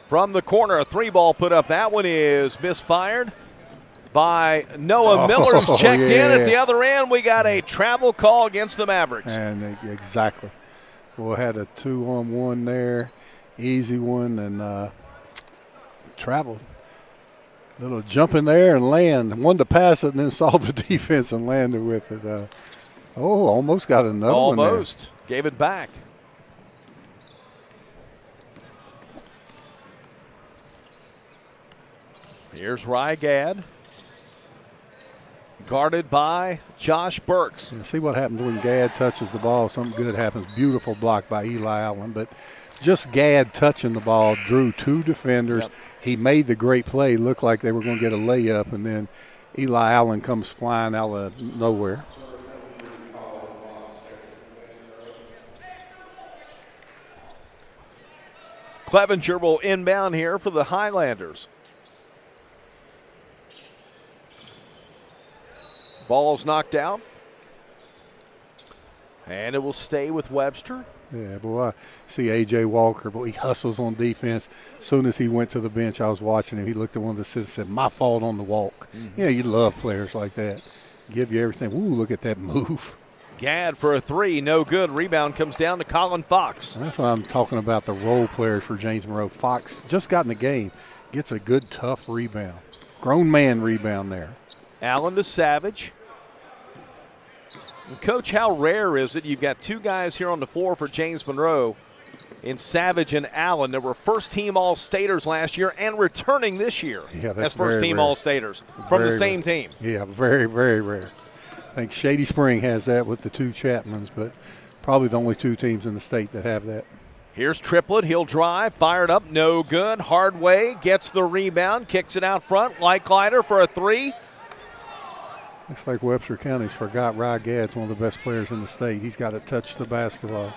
From the corner, a 3-ball put up. That one is misfired by Noah Miller, who's checked in. At the other end, we got a travel call against the Mavericks. And exactly. We had a 2-on-1 there. Easy one, and traveled. Little jump in there and land. Wanted to pass it and then saw the defense and landed with it. Almost got another one there. Almost. Gave it back. Here's Rygad. Guarded by Josh Burks. And see what happens when Gadd touches the ball. Something good happens. Beautiful block by Eli Allen. But just Gadd touching the ball drew 2 defenders. Yep. He made the great play. Looked like they were going to get a layup. And then Eli Allen comes flying out of nowhere. Clevenger will inbound here for the Highlanders. Ball's knocked out. And it will stay with Webster. Yeah, boy, I see A.J. Walker, but he hustles on defense. As soon as he went to the bench, I was watching him. He looked at one of the assistants and said, my fault on the walk. Mm-hmm. Yeah, you love players like that. Give you everything. Ooh, look at that move. Gadd for a 3, no good. Rebound comes down to Colin Fox. And that's what I'm talking about, the role players for James Monroe. Fox just got in the game, gets a good, tough rebound. Grown man rebound there. Allen to Savage. And Coach, how rare is it? You've got 2 guys here on the floor for James Monroe in Savage and Allen. They were first-team All-Staters last year and returning this year as first-team All-Staters from the same team. Yeah, very, very rare. I think Shady Spring has that with the 2 Chapmans, but probably the only 2 teams in the state that have that. Here's Triplett. He'll drive. Fired up. No good. Hardway gets the rebound. Kicks it out front. Leichlider for a 3. Looks like Webster County's forgot Rygad's one of the best players in the state. He's got to touch the basketball.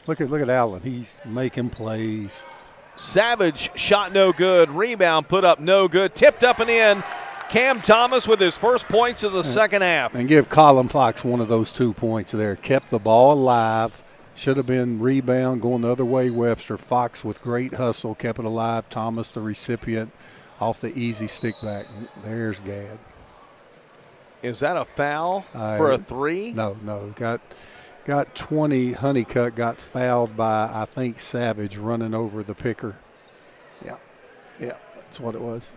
Look at Allen. He's making plays. Savage shot no good. Rebound put up no good. Tipped up and in. Cam Thomas with his first points of the second half. And give Colin Fox one of those 2 points there. Kept the ball alive. Should have been rebound going the other way, Webster. Fox with great hustle kept it alive. Thomas, the recipient, off the easy stick back. There's Gadd. Is that a foul for a 3? No. Got 20. Honeycutt got fouled by, I think, Savage running over the picker. Yeah, that's what it was.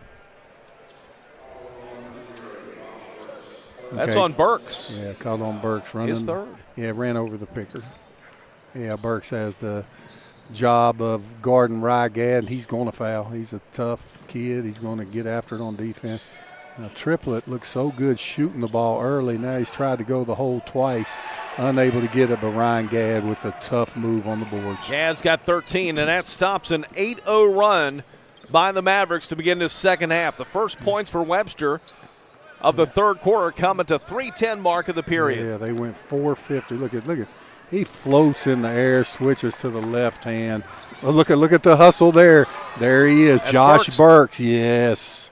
That's on Burks. Yeah, called on Burks. Running, his third. Yeah, ran over the picker. Yeah, Burks has the job of guarding Rygad. He's going to foul. He's a tough kid. He's going to get after it on defense. Now, Triplett looks so good shooting the ball early. Now he's tried to go the hole twice, unable to get it, but Ryan Gadd with a tough move on the boards. Gadd's got 13, and that stops an 8-0 run by the Mavericks to begin this second half. The first points for Webster of the third quarter come at the 3:10 mark of the period. Yeah, they went 450. Look at. He floats in the air, switches to the left hand. Oh, look at the hustle there. There he is, That's Josh Burks. Yes.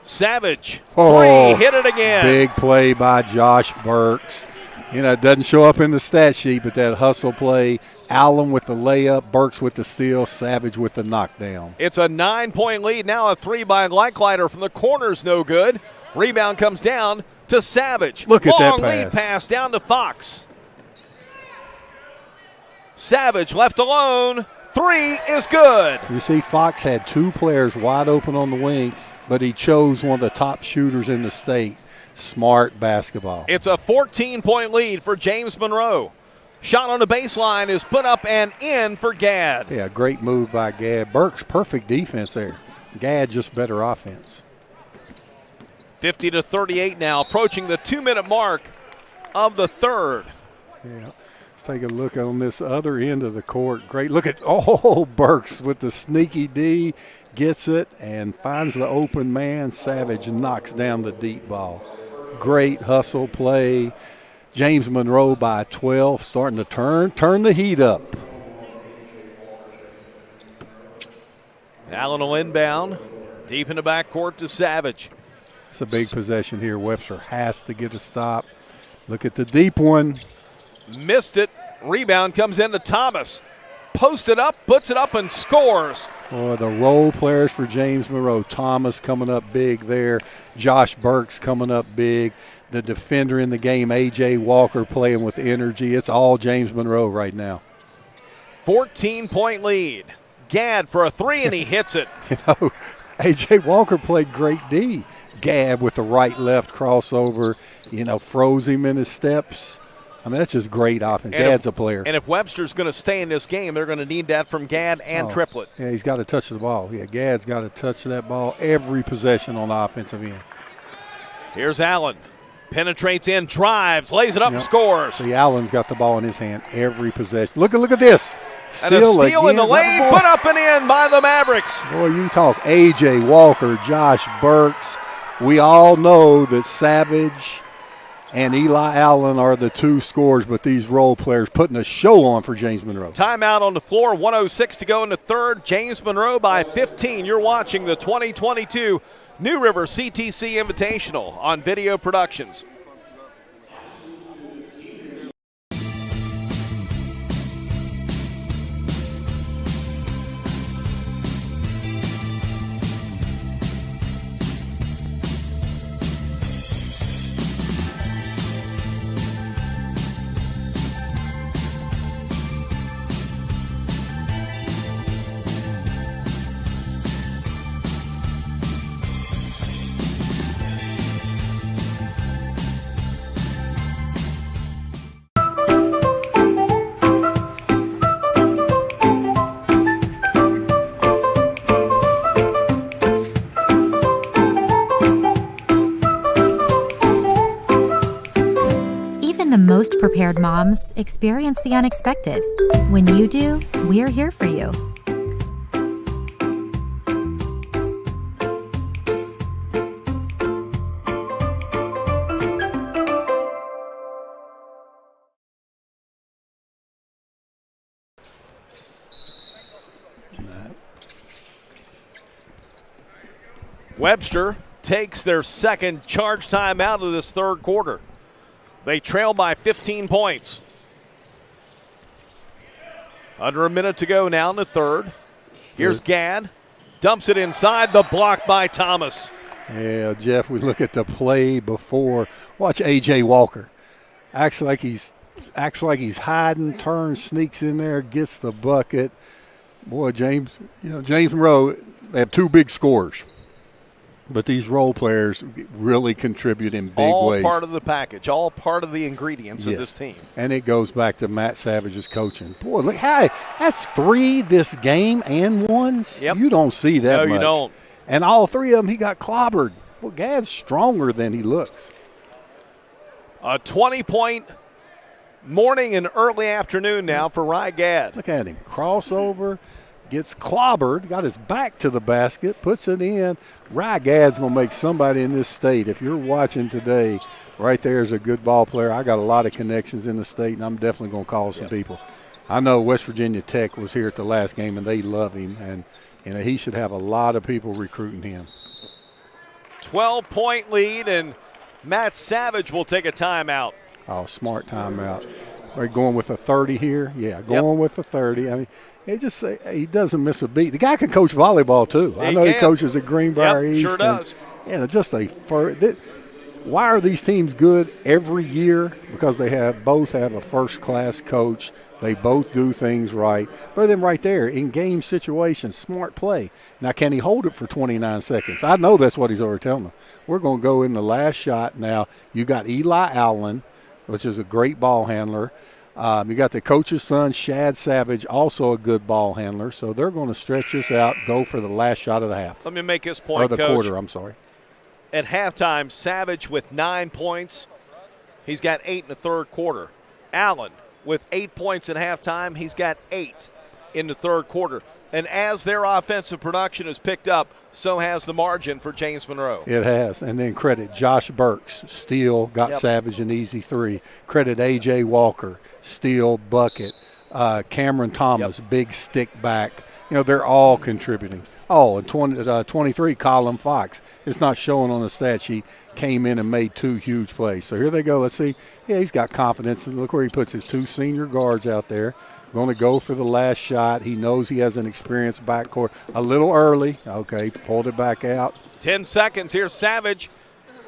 Savage, Oh, hit it again. Big play by Josh Burks. You know, it doesn't show up in the stat sheet, but that hustle play. Allen with the layup, Burks with the steal, Savage with the knockdown. It's a 9-point lead. Now a three by Leichlider from the corner's no good. Rebound comes down to Savage. Look at that Long lead pass down to Fox. Savage left alone. Three is good. You see, Fox had two players wide open on the wing, but he chose one of the top shooters in the state. Smart basketball. It's a 14-point lead for James Monroe. Shot on the baseline is put up and in for Gadd. Yeah, great move by Gadd. Burks, perfect defense there. Gadd, just better offense. 50-38 now, approaching the 2-minute mark of the third. Yeah. Let's take a look on this other end of the court. Great look at, Burks with the sneaky D, gets it and finds the open man. Savage knocks down the deep ball. Great hustle play. James Monroe by 12, starting to turn the heat up. Allen will inbound, deep in the backcourt to Savage. It's a big possession here. Webster has to get a stop. Look at the deep one. Missed it. Rebound comes into Thomas. Posted up, puts it up, and scores. Oh, the role players for James Monroe. Thomas coming up big there. Josh Burks coming up big. The defender in the game, A.J. Walker, playing with energy. It's all James Monroe right now. 14-point lead. Gadd for a three, and he hits it. A.J. Walker played great D. Gadd with the right-left crossover, froze him in his steps. I mean, that's just great offense. Gadd's a player. And if Webster's going to stay in this game, they're going to need that from Gadd and Triplett. Yeah, he's got to touch the ball. Yeah, Gadd's got to touch that ball every possession on the offensive end. Here's Allen. Penetrates in, drives, lays it up, and scores. See, Allen's got the ball in his hand every possession. Look at this. And a steal in the lane, put up and in by the Mavericks. Boy, you talk A.J. Walker, Josh Burks. We all know that Savage and Eli Allen are the two scorers, but these role players putting a show on for James Monroe. Timeout on the floor, 1:06 to go in the third. James Monroe by 15. You're watching the 2022 New River CTC Invitational on Video Productions. The most prepared moms experience the unexpected. When you do, we're here for you. Webster takes their second charge time out of this third quarter. They trail by 15 points. Under a minute to go now in the third. Here's Gadd. Dumps it inside. The block by Thomas. Yeah, Jeff, we look at the play before. Watch A.J. Walker. Acts like he's hiding, turns, sneaks in there, gets the bucket. Boy, James Monroe, they have two big scorers. But these role players really contribute in big ways. All part of the package, all part of the ingredients of this team. And it goes back to Matt Savage's coaching. Boy, look, hey, that's 3 this game and ones. Yep. You don't see that much. No, you don't. And all 3 of them, he got clobbered. Well, Gad's stronger than he looks. A 20-point morning and early afternoon now for Rye Gadd. Look at him. Crossover, gets clobbered, got his back to the basket, puts it in. Rye Gadd's going to make somebody in this state. If you're watching today, right there is a good ball player. I got a lot of connections in the state, and I'm definitely going to call some people. I know West Virginia Tech was here at the last game, and they love him, and he should have a lot of people recruiting him. 12-point lead, and Matt Savage will take a timeout. Oh, smart timeout. Are you going with a 30 here? Yeah, going with a 30. I mean, he doesn't miss a beat. The guy can coach volleyball too. I know he coaches at Greenbrier East. Sure does. And just why are these teams good every year? Because they both have a first-class coach. They both do things right. But then right there, in game situations, smart play. Now, can he hold it for 29 seconds? I know that's what he's already telling them. We're going to go in the last shot. Now, you got Eli Allen, which is a great ball handler. You got the coach's son, Shad Savage, also a good ball handler. So they're going to stretch this out, go for the last shot of the half. Let me make this point, Coach. Quarter, I'm sorry. At halftime, Savage with 9 points. He's got 8 in the third quarter. Allen with 8 points at halftime. He's got 8 in the third quarter. And as their offensive production has picked up, so has the margin for James Monroe. It has. And then credit Josh Burks, steal, got Savage an easy 3. Credit A.J. Walker, steal, bucket. Cameron Thomas, big stick back. They're all contributing. Oh, and 23, Colin Fox. It's not showing on the stat sheet. Came in and made 2 huge plays. So here they go. Let's see. Yeah, he's got confidence. And look where he puts his 2 senior guards out there. Going to go for the last shot. He knows he has an experienced backcourt. A little early. Okay, pulled it back out. 10 seconds. Here's Savage.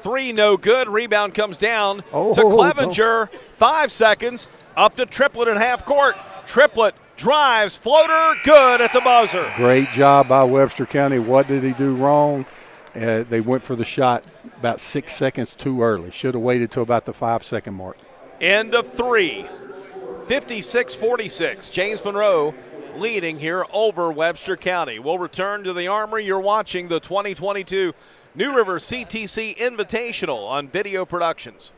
3, no good. Rebound comes down to Clevenger. 5 seconds. Up to Triplett at half court. Triplett drives, floater, good at the buzzer. Great job by Webster County. What did he do wrong? They went for the shot about 6 seconds too early. Should have waited till about the 5-second mark. End of 3. 56-46. James Monroe leading here over Webster County. We'll return to the Armory. You're watching the 2022 New River CTC Invitational on Video Productions.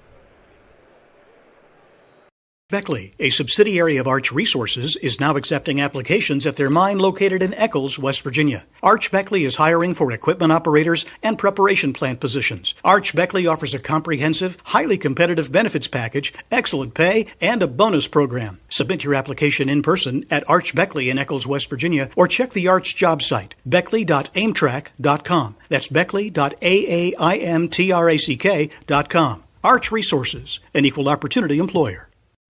Beckley, a subsidiary of Arch Resources, is now accepting applications at their mine located in Eccles, West Virginia. Arch Beckley is hiring for equipment operators and preparation plant positions. Arch Beckley offers a comprehensive, highly competitive benefits package, excellent pay, and a bonus program. Submit your application in person at Arch Beckley in Eccles, West Virginia, or check the Arch job site, beckley.aimtrack.com. That's beckley.aimtrack.com. Arch Resources, an equal opportunity employer.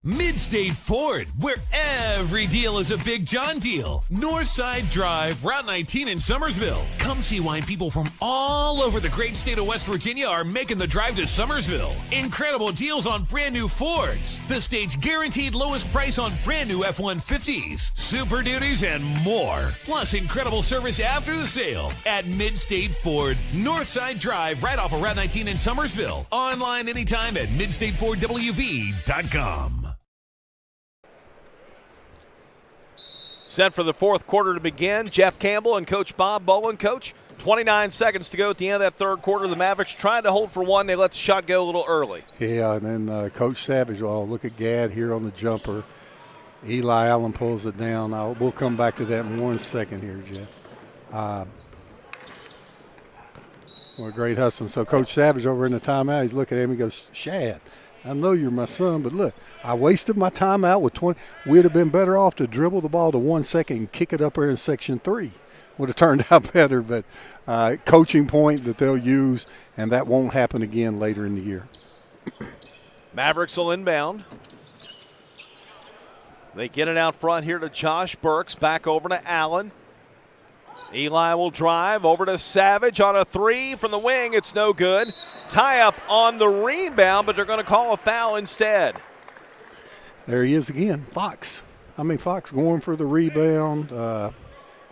Midstate Ford, where every deal is a Big John deal. Northside Drive, Route 19 in Summersville. Come see why people from all over the great state of West Virginia are making the drive to Summersville. Incredible deals on brand new Fords. The state's guaranteed lowest price on brand new F-150s, Super Duties, and more. Plus incredible service after the sale at Midstate Ford, Northside Drive, right off of Route 19 in Summersville. Online anytime at midstatefordwv.com. Set for the fourth quarter to begin. Jeff Campbell and Coach Bob Bowen. Coach, 29 seconds to go at the end of that third quarter. The Mavericks trying to hold for one. They let the shot go a little early. Yeah, and then Coach Savage, look at Gadd here on the jumper. Eli Allen pulls it down. We'll come back to that in 1 second here, Jeff. What a great hustling. So Coach Savage over in the timeout, he's looking at him. He goes, Shad, I know you're my son, but look, I wasted my timeout with 20. We'd have been better off to dribble the ball to 1 second and kick it up there in Section 3. Would have turned out better, but coaching point that they'll use, and that won't happen again later in the year. Mavericks will inbound. They get it out front here to Josh Burks, back over to Allen. Eli will drive over to Savage on a 3 from the wing. It's no good. Tie up on the rebound, but they're going to call a foul instead. There he is again, Fox. Fox going for the rebound.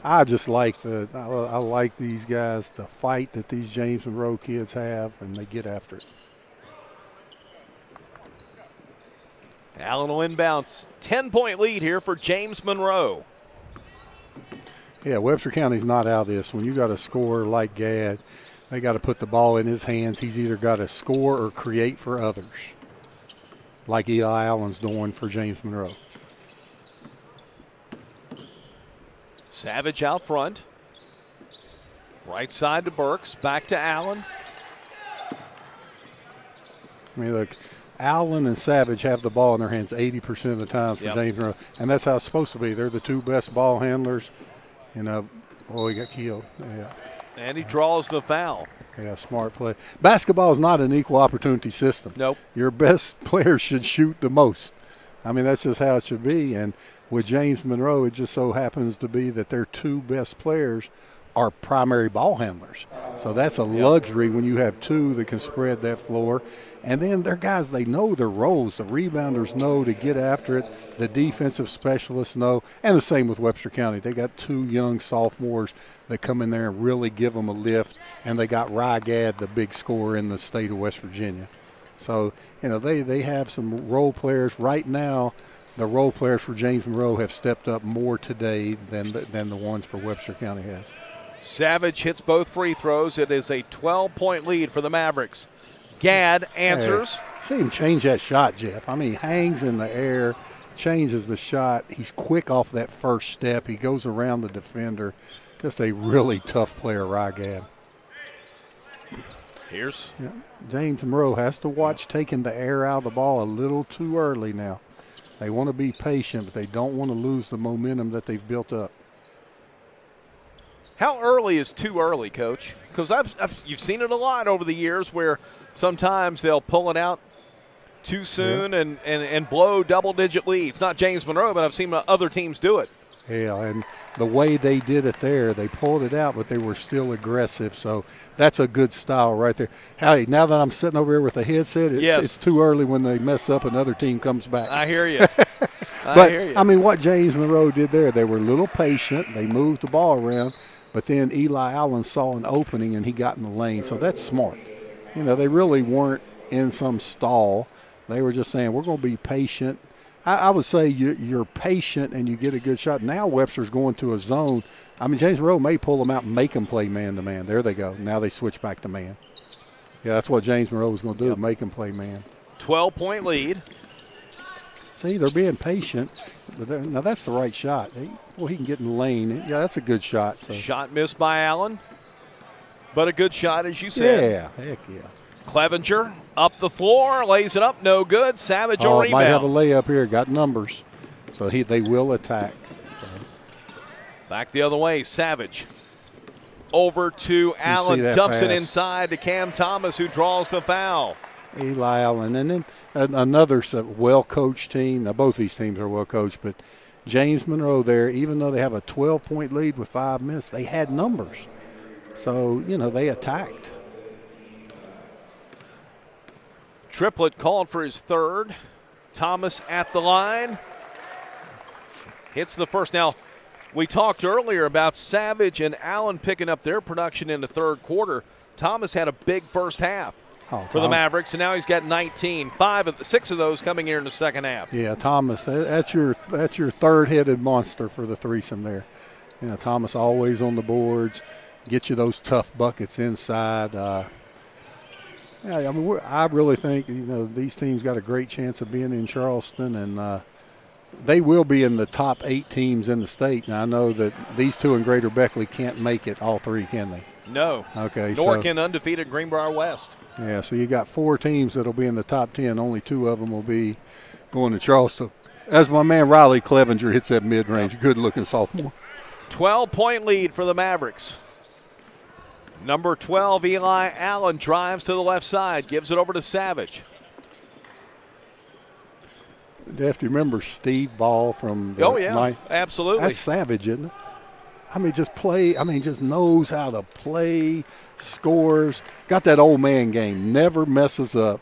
I just like I like these guys, the fight that these James Monroe kids have, and they get after it. Allen will inbounds. 10-point lead here for James Monroe. Yeah, Webster County's not out of this. When you got a scorer like Gadd, they got to put the ball in his hands. He's either got to score or create for others, like Eli Allen's doing for James Monroe. Savage out front. Right side to Burks. Back to Allen. I mean, look, Allen and Savage have the ball in their hands 80% of the time for James Monroe, and that's how it's supposed to be. They're the two best ball handlers. He got killed. Yeah. And he draws the foul. Yeah, smart play. Basketball is not an equal opportunity system. Nope. Your best players should shoot the most. I mean, that's just how it should be. And with James Monroe, it just so happens to be that their two best players are primary ball handlers. So that's a luxury when you have two that can spread that floor. And then they're guys, they know their roles. The rebounders know to get after it. The defensive specialists know. And the same with Webster County. They got two young sophomores that come in there and really give them a lift. And they got Gadd, the big scorer in the state of West Virginia. So, they have some role players. Right now, the role players for James Monroe have stepped up more today than the ones for Webster County has. Savage hits both free throws. It is a 12-point lead for the Mavericks. Gadd answers. See him change that shot, Jeff. I mean, he hangs in the air, changes the shot. He's quick off that first step. He goes around the defender. Just a really tough player, Gadd. Here's James Monroe has to watch taking the air out of the ball a little too early now. They want to be patient, but they don't want to lose the momentum that they've built up. How early is too early, Coach? Because you've seen it a lot over the years where sometimes they'll pull it out too soon and blow double-digit leads. Not James Monroe, but I've seen other teams do it. Yeah, and the way they did it there, they pulled it out, but they were still aggressive. So that's a good style right there. Hey, now that I'm sitting over here with a headset, it's too early when they mess up another team comes back. I hear you. I mean, what James Monroe did there, they were a little patient. They moved the ball around, but then Eli Allen saw an opening, and he got in the lane. So that's smart. They really weren't in some stall. They were just saying, we're going to be patient. I would say you're patient and you get a good shot. Now Webster's going to a zone. I mean, James Monroe may pull them out and make them play man-to-man. There they go. Now they switch back to man. Yeah, that's what James Monroe was going to do, make them play man. 12-point lead. See, they're being patient. Now that's the right shot. He can get in the lane. Yeah, that's a good shot. So. Shot missed by Allen, but a good shot, as you said. Yeah, heck yeah. Clevenger up the floor, lays it up, no good. Savage on rebound. Might have a layup here, got numbers. So they will attack. So. Back the other way, Savage. Over to Allen, dumps it inside to Cam Thomas, who draws the foul. Eli Allen. And then another well-coached team. Now, both these teams are well-coached, but James Monroe there, even though they have a 12-point lead with 5 minutes, they had numbers. So, they attacked. Triplett called for his third. Thomas at the line. Hits the first. Now, we talked earlier about Savage and Allen picking up their production in the third quarter. Thomas had a big first half for the Mavericks, and now he's got 19. 6 of those coming here in the second half. Yeah, Thomas, that's your third-headed monster for the threesome there. Thomas always on the boards, get you those tough buckets inside. I really think these teams got a great chance of being in Charleston, and they will be in the top 8 teams in the state. Now I know that these two in Greater Beckley can't make it, all 3, can they? No. Okay. Nor can undefeated Greenbrier West. Yeah, so you got 4 teams that'll be in the top 10. Only 2 of them will be going to Charleston. As my man Riley Clevenger hits that mid-range, good-looking sophomore. 12-point lead for the Mavericks. Number 12, Eli Allen, drives to the left side, gives it over to Savage. Jeff, do you remember Steve Ball from absolutely. That's Savage, isn't it? Just knows how to play, scores, got that old man game, never messes up.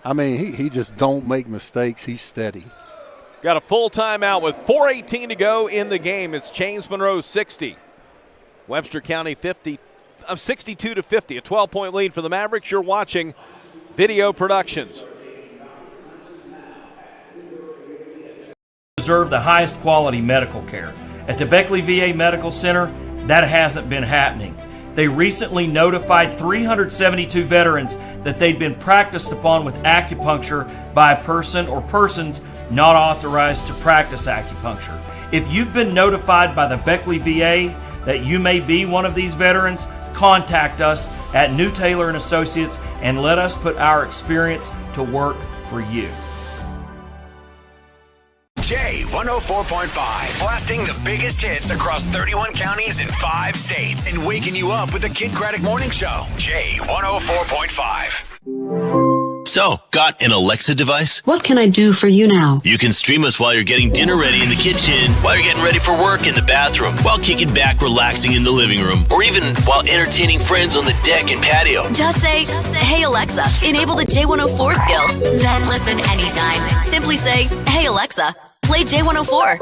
He just don't make mistakes. He's steady. Got a full timeout with 4:18 to go in the game. It's James Monroe 60, Webster County 62 to 50, a 12-point lead for the Mavericks. You're watching Video Productions. Deserve the highest quality medical care. At the Beckley VA Medical Center, that hasn't been happening. They recently notified 372 veterans that they'd been practiced upon with acupuncture by a person or persons not authorized to practice acupuncture. If you've been notified by the Beckley VA that you may be one of these veterans, contact us at New Taylor & Associates and let us put our experience to work for you. J104.5, blasting the biggest hits across 31 counties and 5 states, and waking you up with the Kid Craddock Morning Show. J104.5. So, got an Alexa device? What can I do for you now? You can stream us while you're getting dinner ready in the kitchen, while you're getting ready for work in the bathroom, while kicking back relaxing in the living room, or even while entertaining friends on the deck and patio. Just say, "Hey Alexa, enable the J104 skill." Then listen anytime. Simply say, "Hey Alexa, play J104."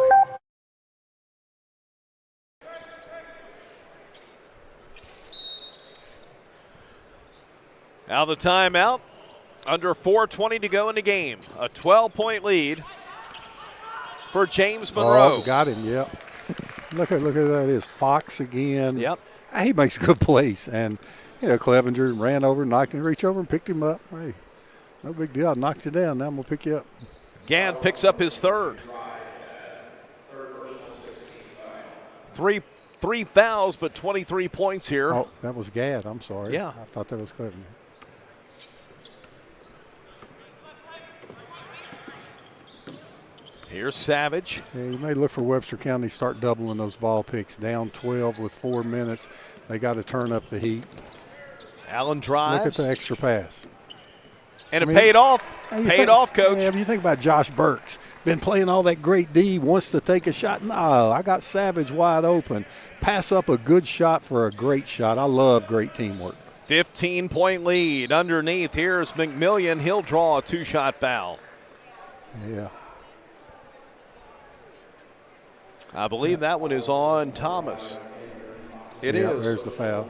Out of the timeout. Under 4:20 to go in the game. A 12-point lead for James Monroe. Oh, got him, yep. Look at that is Fox again. Yep. He makes good plays. And, Clevenger ran over, knocked him, reached over and picked him up. Hey, no big deal. I knocked you down. Now I'm going to pick you up. Gadd picks up his third. Three fouls, but 23 points here. Oh, that was Gadd. I'm sorry. Yeah. I thought that was Clevenger. Here's Savage. Yeah, you may look for Webster County to start doubling those ball picks. Down 12 with 4 minutes. They got to turn up the heat. Allen drives. Look at the extra pass. And it paid off. Paid off, Coach. Yeah, if you think about Josh Burks, been playing all that great D, wants to take a shot. No, I got Savage wide open. Pass up a good shot for a great shot. I love great teamwork. 15-point lead underneath. Here's McMillian. He'll draw a 2-shot foul. Yeah. I believe that one is on Thomas. It is. There's the foul.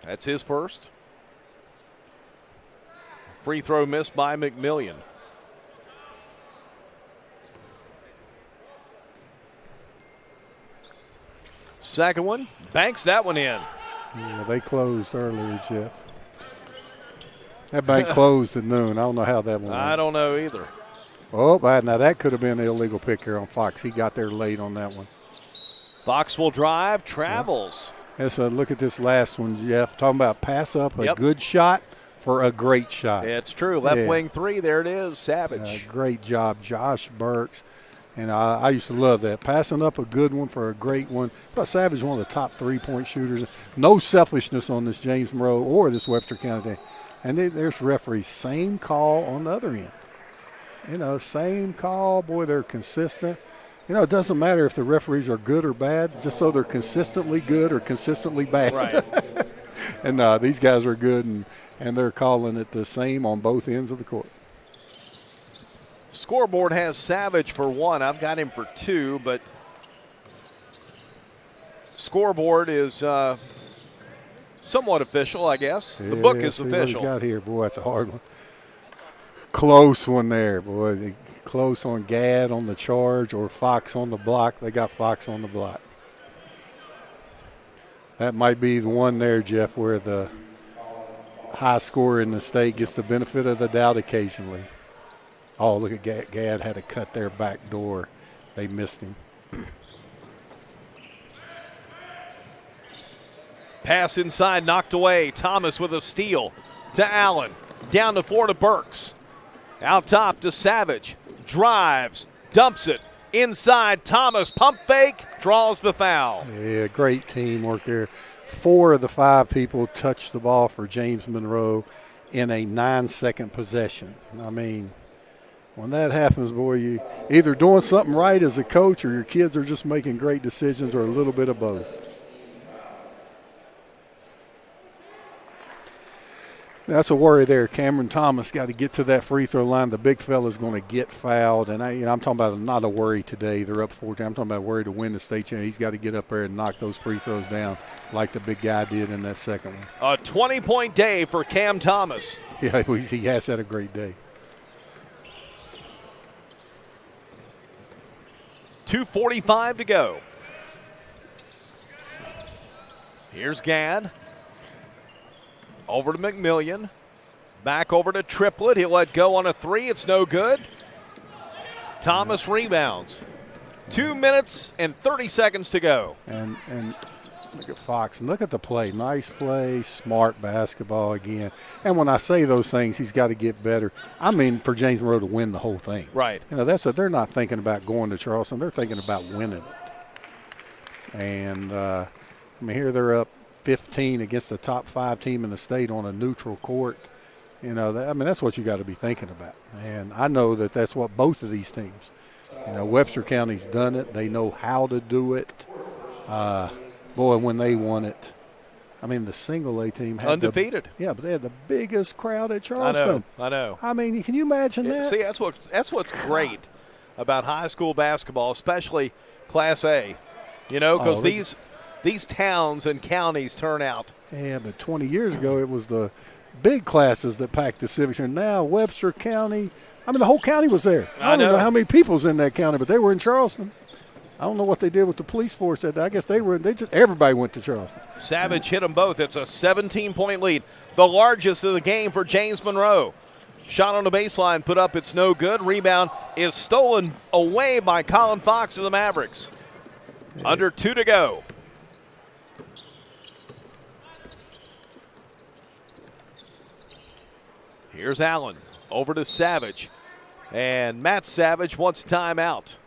That's his first. Free throw missed by McMillian. Second one, banks that one in. Yeah, they closed earlier, Jeff. That bank closed at noon. I don't know how that one went. I don't know either. Oh, now that could have been an illegal pick here on Fox. He got there late on that one. Fox will drive, travels. Yeah, so look at this last one, Jeff. Talking about pass up a good shot for a great shot. It's true. Left wing three. There it is. Savage. Great job, Josh Burks. And I used to love that. Passing up a good one for a great one. But Savage is one of the top 3-point shooters. No selfishness on this James Monroe or this Webster County team. And there's referee. Same call on the other end. Same call. Boy, they're consistent. It doesn't matter if the referees are good or bad, just so they're consistently good or consistently bad. Right. And these guys are good, and they're calling it the same on both ends of the court. Scoreboard has Savage for 1. I've got him for 2, but scoreboard is somewhat official, I guess. The book is official. What he's got here, boy, that's a hard one. Close one there, boy. Close on Gadd on the charge or Fox on the block. They got Fox on the block. That might be the one there, Jeff, where the high scorer in the state gets the benefit of the doubt occasionally. Oh, look at Gadd had to cut their back door. They missed him. Pass inside, knocked away. Thomas with a steal to Allen. Down the floor to Burks. Out top to Savage. Drives, dumps it. Inside, Thomas, pump fake, draws the foul. Yeah, great teamwork there. 4 of the 5 people touched the ball for James Monroe in a 9-second possession. I mean, when that happens, boy, you either doing something right as a coach or your kids are just making great decisions or a little bit of both. That's a worry there. Cameron Thomas got to get to that free throw line. The big fella's going to get fouled. And I'm talking about not a worry today. They're up 14. I'm talking about worry to win the state championship. He's got to get up there and knock those free throws down like the big guy did in that second one. A 20-point day for Cam Thomas. Yeah, he has had a great day. 2:45 to go. Here's Gadd. Over to McMillian. Back over to Triplett. He'll let go on a three. It's no good. Thomas rebounds. 2 minutes and 30 seconds to go. And look at Fox. And look at the play. Nice play. Smart basketball again. And when I say those things, he's got to get better. I mean, for James Monroe to win the whole thing. Right. They're not thinking about going to Charleston. They're thinking about winning it. And, here they're up 15 against the top 5 team in the state on a neutral court. That's what you got to be thinking about. And I know that's what both of these teams. Webster County's done it. They know how to do it. When they won it, the single A team had undefeated. But they had the biggest crowd at Charleston. I know. Can you imagine that? See, that's what's great about high school basketball, especially Class A. Because these towns and counties turn out. Yeah, but 20 years ago it was the big classes that packed the Civic Center. Now Webster County, the whole county was there. I don't know how many people's in that county, but they were in Charleston. I don't know what they did with the police force that day. I guess everybody went to Charleston. Savage hit them both. It's a 17-point lead, the largest of the game for James Monroe. Shot on the baseline, put up, it's no good. Rebound is stolen away by Colin Fox of the Mavericks. Yeah. Under 2 to go. Here's Allen over to Savage. And Matt Savage wants timeout.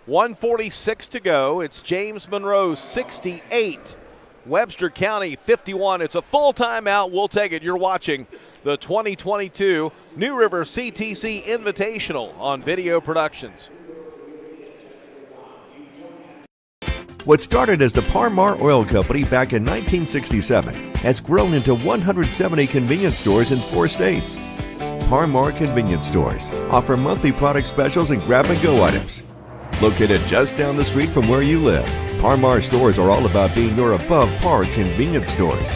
1:46 to go. It's James Monroe 68, Webster County 51. It's a full timeout. We'll take it. You're watching the 2022 New River CTC Invitational on Video Productions. What started as the Par-Mar Oil Company back in 1967 has grown into 170 convenience stores in 4 states. Par-Mar Convenience Stores offer monthly product specials and grab-and-go items. Located just down the street from where you live, Par-Mar stores are all about being your above-par convenience stores.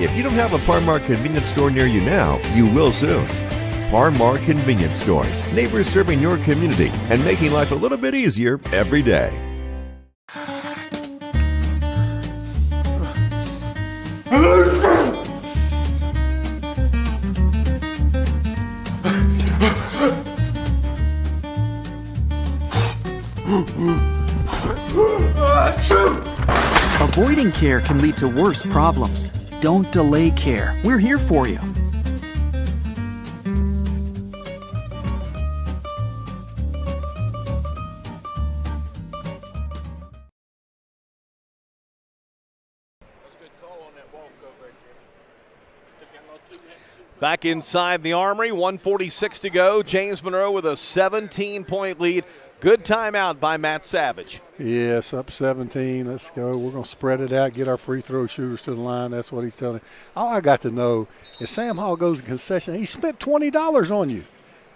If you don't have a Par-Mar convenience store near you now, you will soon. Par-Mar Convenience Stores, neighbors serving your community and making life a little bit easier every day. Avoiding care can lead to worse problems. Don't delay care. We're here for you. Back inside the Armory, 1:46 to go. James Monroe with a 17-point lead. Good timeout by Matt Savage. Yes, up 17. Let's go. We're going to spread it out, get our free throw shooters to the line. That's what he's telling me. All I got to know is Sam Hall goes to concession. He spent $20 on you.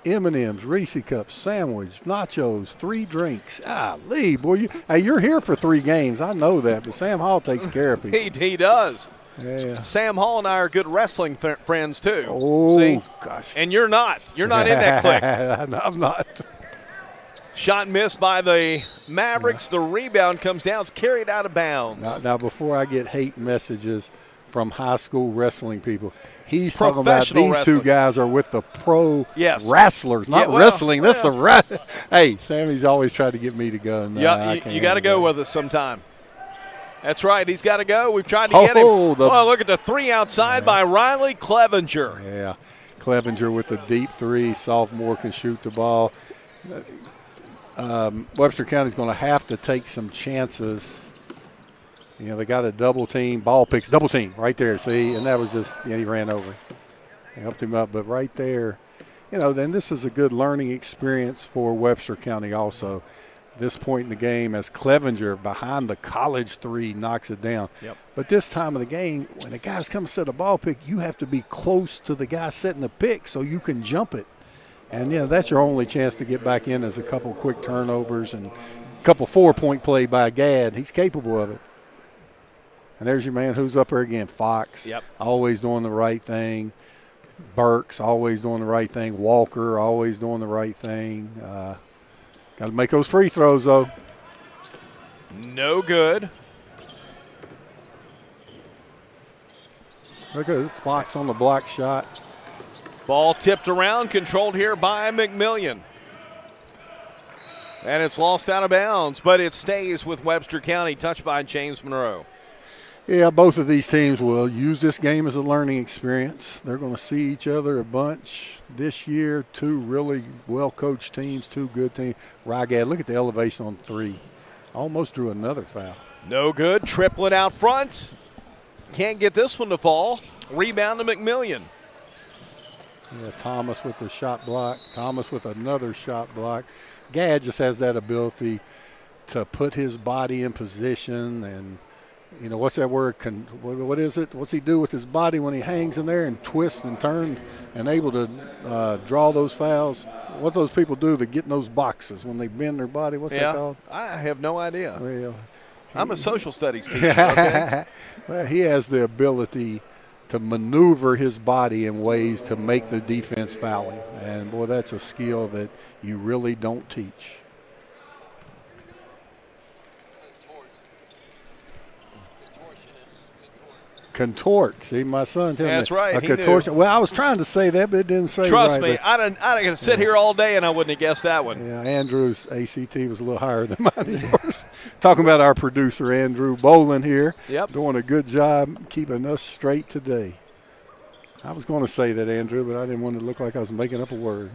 M&M's, Reese Cups, sandwich, nachos, 3 drinks. Lee, boy, you're here for 3 games. I know that, but Sam Hall takes care of people. He does. Yeah. Sam Hall and I are good wrestling friends, too. Oh, see? Gosh. And you're not. You're not in that clique. No, I'm not. Shot missed by the Mavericks. The rebound comes down. It's carried out of bounds. Now, before I get hate messages from high school wrestling people, he's talking about these 2 guys are with the pro wrestlers, not wrestling. This is Hey, Sammy's always tried to get me to go. No, you got to go with us sometime. That's right. He's got to go. We've tried to get him. Look at the 3 outside by Riley Clevenger. Yeah, Clevenger with a deep 3. Sophomore can shoot the ball. Webster County's going to have to take some chances. They got a double team, ball picks, double team right there, see? And that was just, he ran over. They helped him up, but right there, then this is a good learning experience for Webster County also. this point in the game as Clevenger behind the college three knocks it down. Yep. But this time of the game, when the guys come set a ball pick, you have to be close to the guy setting the pick so you can jump it. And, that's your only chance to get back in is a couple quick turnovers and a couple 4-point play by Gadd. He's capable of it. And there's your man who's up there again, Fox. Yep. Always doing the right thing. Burks always doing the right thing. Walker always doing the right thing. Got to make those free throws, though. No good. Look at Fox on the block shot. Ball tipped around, controlled here by McMillian. And it's lost out of bounds, but it stays with Webster County, touched by James Monroe. Yeah, both of these teams will use this game as a learning experience. They're going to see each other a bunch this year. Two really well-coached teams, two good teams. Rygad, look at the elevation on three. Almost drew another foul. No good. Triplet out front. Can't get this one to fall. Rebound to McMillian. Yeah, Thomas with the shot block. Thomas with another shot block. Gadd just has that ability to put his body in position and – what's that word? What is it? What's he do with his body when he hangs in there and twists and turns and able to draw those fouls? What those people do to get in those boxes when they bend their body? What's that called? I have no idea. Well, I'm a social studies teacher. Okay? Well, he has the ability to maneuver his body in ways to make the defense fouling. And, boy, that's a skill that you really don't teach. Contort. See, my son telling me. That's right. A contortion. Well, I was trying to say that, but it didn't say Trust right. me, I'd have sit here all day and I wouldn't have guessed that one. Yeah, Andrew's ACT was a little higher than mine and yours. Talking about our producer, Andrew Bolin here. Yep. Doing a good job keeping us straight today. I was going to say that, Andrew, but I didn't want to look like I was making up a word.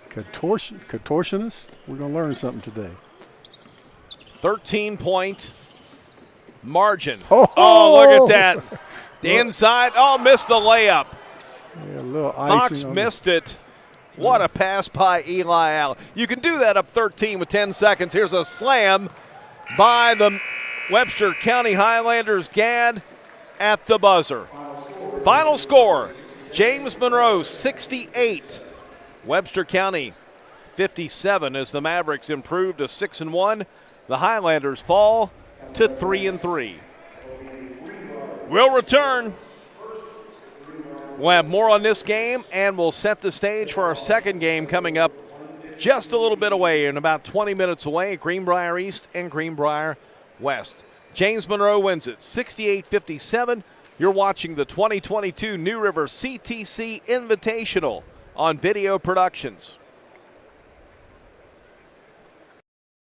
Contortionist? We're going to learn something today. 13-point margin. Oh, look at that. The inside. Oh, missed the layup. Yeah, a little Fox missed it. What a pass by Eli Allen. You can do that up 13 with 10 seconds. Here's a slam by the Webster County Highlanders. Gadd at the buzzer. Final score, James Monroe 68. Webster County 57 as the Mavericks improve to 6-1. The Highlanders fall to 3-3. We'll return. We'll have more on this game, and we'll set the stage for our second game coming up just a little bit away, in about 20 minutes away, at Greenbrier East and Greenbrier West. James Monroe wins it 68-57. You're watching the 2022 New River CTC Invitational on Video Productions.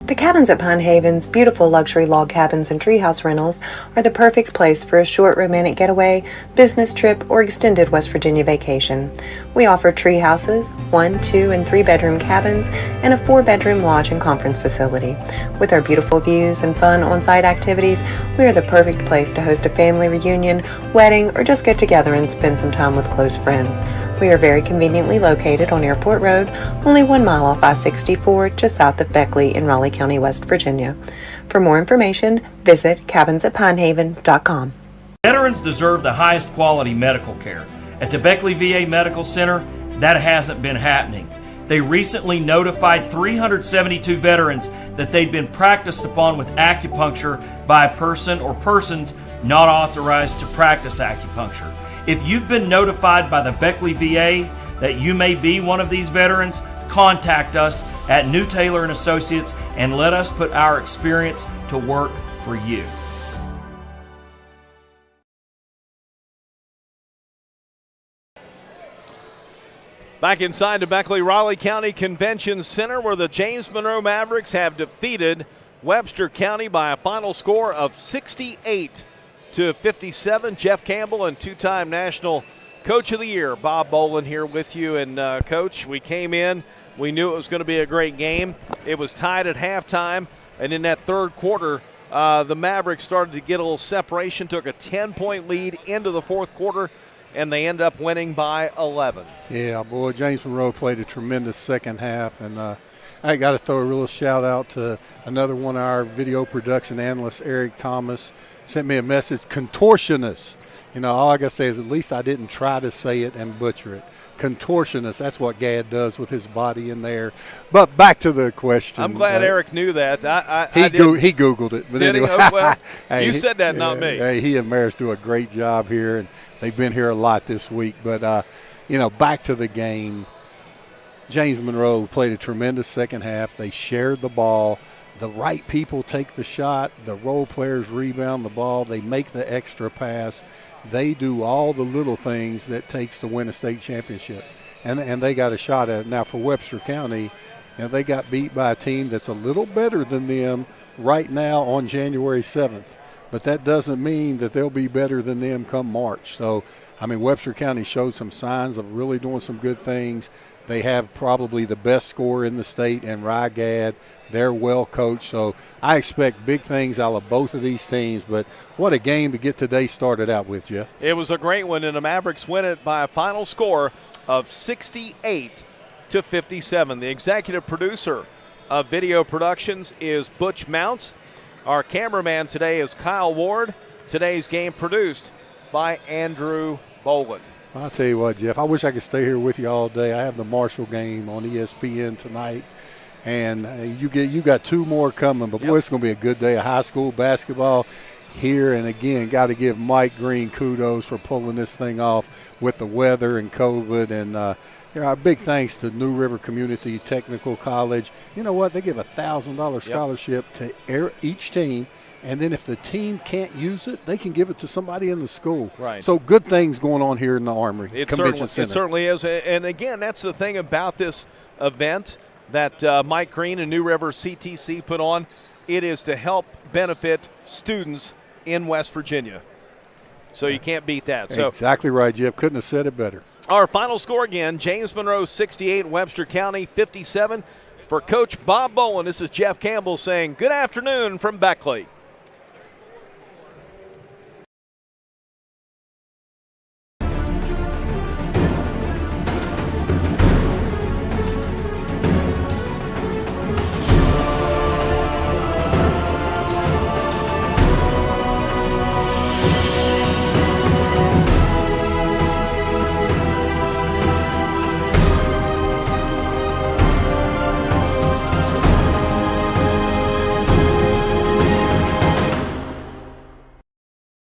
The cabins at Pine Haven's beautiful luxury log cabins and treehouse rentals are the perfect place for a short romantic getaway, business trip, or extended West Virginia vacation. We offer tree houses, 1, 2, and 3 bedroom cabins, and a 4-bedroom lodge and conference facility. With our beautiful views and fun on-site activities, we are the perfect place to host a family reunion, wedding, or just get together and spend some time with close friends. We are very conveniently located on Airport Road, only 1 mile off I-64, just south of Beckley in Raleigh County, West Virginia. For more information, visit cabinsatpinehaven.com. Veterans deserve the highest quality medical care. At the Beckley VA Medical Center, that hasn't been happening. They recently notified 372 veterans that they'd been practiced upon with acupuncture by a person or persons not authorized to practice acupuncture. If you've been notified by the Beckley VA that you may be one of these veterans, contact us at New Taylor & Associates and let us put our experience to work for you. Back inside the Beckley-Raleigh County Convention Center, where the James Monroe Mavericks have defeated Webster County by a final score of 68-57. Jeff Campbell and two-time National Coach of the Year, Bob Bolin, here with you. And, Coach, we came in. We knew it was going to be a great game. It was tied at halftime. And in that third quarter, the Mavericks started to get a little separation, took a 10-point lead into the fourth quarter, and they end up winning by 11. Yeah, boy, James Monroe played a tremendous second half. And I got to throw a real shout out to another one of our video production analysts, Eric Thomas, sent me a message, contortionist. You know, all I got to say is at least I didn't try to say it and butcher it. Contortionist, that's what Gad does with his body in there. But back to the question. I'm glad Eric knew that. He Googled it. But did anyway. he? Oh, well, hey, you said that, not me. Hey, he and Maris do a great job here, and they've been here a lot this week. But, back to the game. James Monroe played a tremendous second half. They shared the ball. The right people take the shot. The role players rebound the ball. They make the extra pass. They do all the little things that takes to win a state championship, and they got a shot at it. Now, for Webster County, they got beat by a team that's a little better than them right now on January 7th, but that doesn't mean that they'll be better than them come March. So, Webster County showed some signs of really doing some good things. They have probably the best scorer in the state, and Rygad. They're well coached, so I expect big things out of both of these teams. But what a game to get today started out with, Jeff. It was a great one, and the Mavericks win it by a final score of 68-57. The executive producer of Video Productions is Butch Mounts. Our cameraman today is Kyle Ward. Today's game produced by Andrew Boland. I'll tell you what, Jeff, I wish I could stay here with you all day. I have the Marshall game on ESPN tonight. And you got two more coming, but boy, it's going to be a good day of high school basketball here. And again, got to give Mike Green kudos for pulling this thing off with the weather and COVID. And big thanks to New River Community Technical College. You know what? They give a $1,000 scholarship to each team. And then if the team can't use it, they can give it to somebody in the school. Right. So good things going on here in the Armory Convention Center. It certainly is. And again, that's the thing about this event that Mike Green and New River CTC put on. It is to help benefit students in West Virginia. So you can't beat that. So exactly right, Jeff. Couldn't have said it better. Our final score again, James Monroe 68, Webster County 57. For Coach Bob Boland, this is Jeff Campbell saying good afternoon from Beckley.